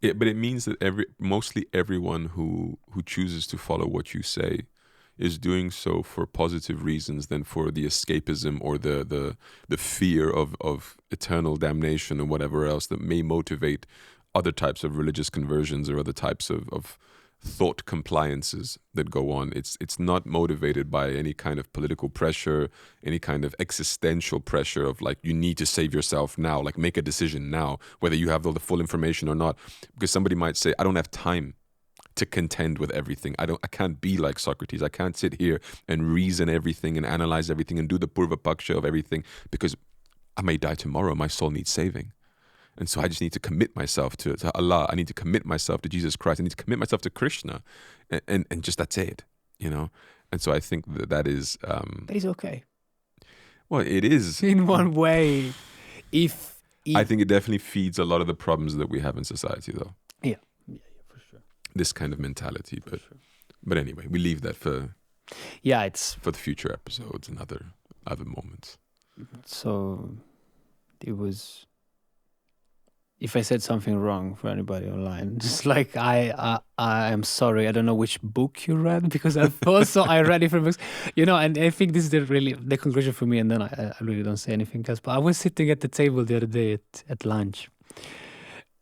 But it means that mostly everyone who chooses to follow what you say is doing so for positive reasons than for the escapism or the fear of eternal damnation or whatever else that may motivate other types of religious conversions or other types of thought compliances that go on. It's not motivated by any kind of political pressure, any kind of existential pressure of like, you need to save yourself now, like make a decision now, whether you have all the full information or not. Because somebody might say, I don't have time to contend with everything. I can't be like Socrates. I can't sit here and reason everything and analyze everything and do the purva paksha of everything, because I may die tomorrow. My soul needs saving. And so I just need to commit myself to Allah. I need to commit myself to Jesus Christ. I need to commit myself to Krishna. And just that's it, you know? And so I think that is... that is okay. Well, it is. In one way. If I think it definitely feeds a lot of the problems that we have in society, though. Yeah, for sure. This kind of mentality. But anyway, we leave that for... Yeah, it's... For the future episodes and other moments. So... it was. If I said something wrong for anybody online, just like I am sorry. I don't know which book you read because I read different books, and I think this is the conclusion for me. And then I really don't say anything else. But I was sitting at the table the other day at lunch,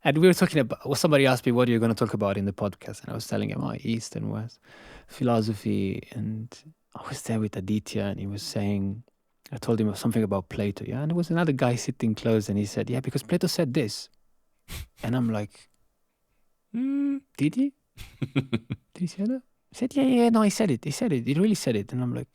and we were talking about. Well, somebody asked me, "What are you going to talk about in the podcast?" And I was telling him, East and West philosophy, and I was there with Aditya, and he was saying. I told him something about Plato, and there was another guy sitting close, and he said, "Yeah, because Plato said this." And I'm like, did he? Did he say that? He said, yeah, no, he said it. He said it. He really said it. And I'm like,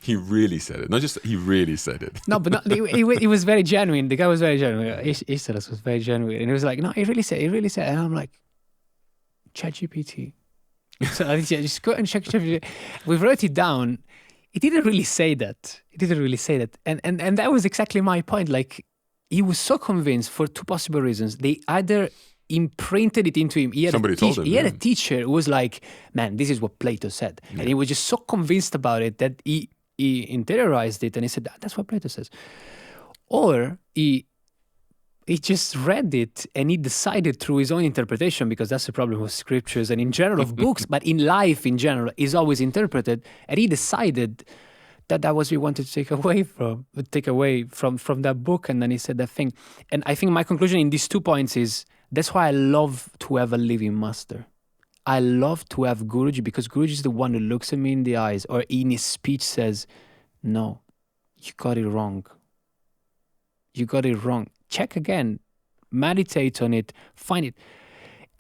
he really said it. Not just he really said it. No, but he was very genuine. The guy was very genuine. Ishtaras was very genuine. And he was like, no, he really said it. He really said it. And I'm like, ChatGPT. So I just go and check ChatGPT. We wrote it down. He didn't really say that. And that was exactly my point. Like, he was so convinced for two possible reasons. They either imprinted it into him. Somebody told him. He had a teacher who was like, man, this is what Plato said. Yeah. And he was just so convinced about it that he interiorized it and he said, that's what Plato says. Or he just read it and he decided through his own interpretation, because that's the problem with scriptures and in general of books, but in life in general is always interpreted. And he decided that was what we wanted to take away from that book. And then he said that thing. And I think my conclusion in these 2 points is that's why I love to have a living master. I love to have Guruji, because Guruji is the one who looks at me in the eyes or in his speech says, no, you got it wrong. You got it wrong. Check again, meditate on it, find it.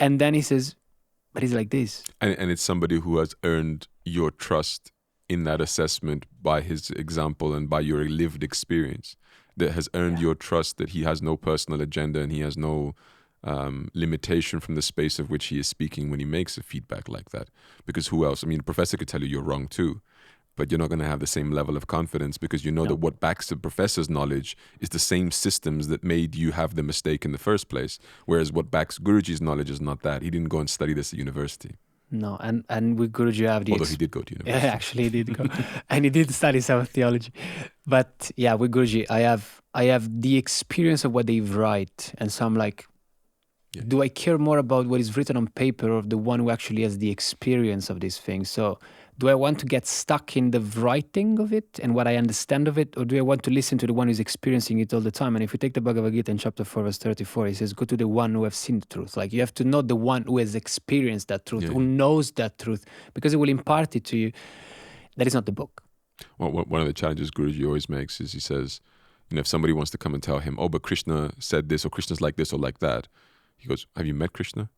And then he says, but he's like this. And it's somebody who has earned your trust in that assessment by his example and by your lived experience, that has earned your trust that he has no personal agenda and he has no limitation from the space of which he is speaking when he makes a feedback like that. Because who else? I mean, the professor could tell you you're wrong too, but you're not going to have the same level of confidence because you know that what backs the professor's knowledge is the same systems that made you have the mistake in the first place. Whereas what backs Guruji's knowledge is not that. He didn't go and study this at university. No, and with Guruji I have the... Although he did go to university. Yeah, actually he did go. And he did study some theology. But yeah, with Guruji, I have the experience of what they write. And so I'm like, do I care more about what is written on paper or the one who actually has the experience of these things? So do I want to get stuck in the writing of it and what I understand of it? Or do I want to listen to the one who's experiencing it all the time? And if you take the Bhagavad Gita in chapter 4, verse 34, he says, go to the one who has seen the truth. Like you have to know the one who has experienced that truth, who knows that truth, because it will impart it to you. That is not the book. Well, one of the challenges Guruji always makes is he says, if somebody wants to come and tell him, oh, but Krishna said this or Krishna's like this or like that, he goes, have you met Krishna?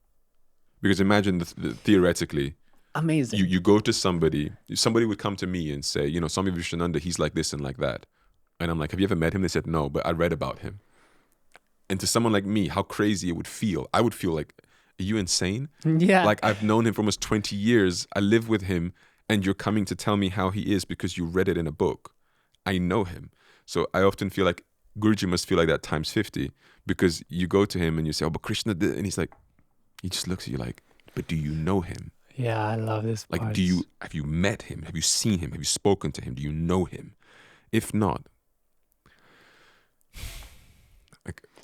Because imagine theoretically, amazing. You go to somebody would come to me and say, Swami Vishwananda, he's like this and like that. And I'm like, have you ever met him? They said, no, but I read about him. And to someone like me, how crazy it would feel. I would feel like, are you insane? Yeah. Like I've known him for almost 20 years. I live with him and you're coming to tell me how he is because you read it in a book. I know him. So I often feel like Guruji must feel like that times 50 because you go to him and you say, oh, but Krishna did. And he's like, he just looks at you like, but do you know him? Yeah, I love this part. Like, have you met him? Have you seen him? Have you spoken to him? Do you know him? If not,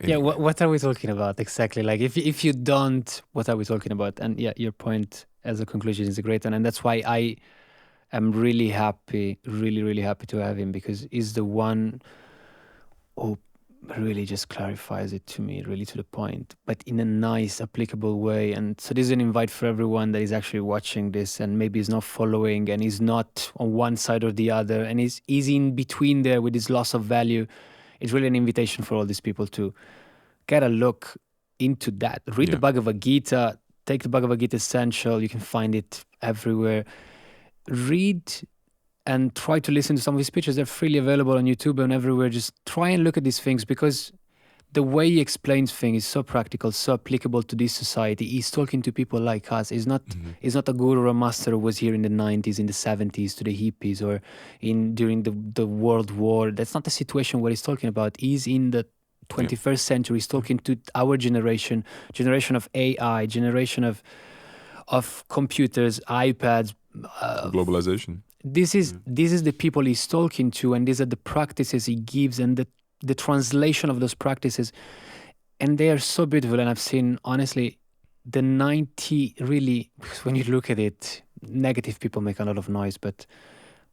anyway. Yeah, what are we talking about exactly? Like, if you don't, what are we talking about? And yeah, your point as a conclusion is a great one, and that's why I am really happy, really, really happy to have him, because he's the one who really just clarifies it to me, really to the point, but in a nice, applicable way. And so this is an invite for everyone that is actually watching this and maybe is not following and is not on one side or the other and is in between there with this loss of value. It's really an invitation for all these people to get a look into that. Read the Bhagavad Gita, take the Bhagavad Gita Essential, you can find it everywhere. Read and try to listen to some of his speeches. They're freely available on YouTube and everywhere. Just try and look at these things, because the way he explains things is so practical, so applicable to this society. He's talking to people like us. He's not a guru or a master who was here in the 90s, in the 70s, to the hippies, or during the World War. That's not the situation where he's talking about. He's in the 21st century. He's talking to our generation of AI, generation of computers, iPads, globalization. This is the people he's talking to, and these are the practices he gives, and the the translation of those practices, and they are so beautiful. And I've seen, honestly, the 90 really, because when you look at it, negative people make a lot of noise, but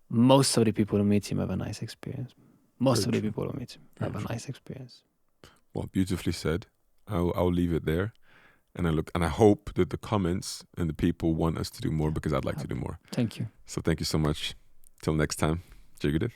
most of the people who meet him have a nice experience. Most of the people who meet him have a nice experience. Well, beautifully said. I'll leave it there. And I hope that the comments and the people want us to do more, because I'd like to do more. Thank you. So thank you so much. Till next time. Dziękuję.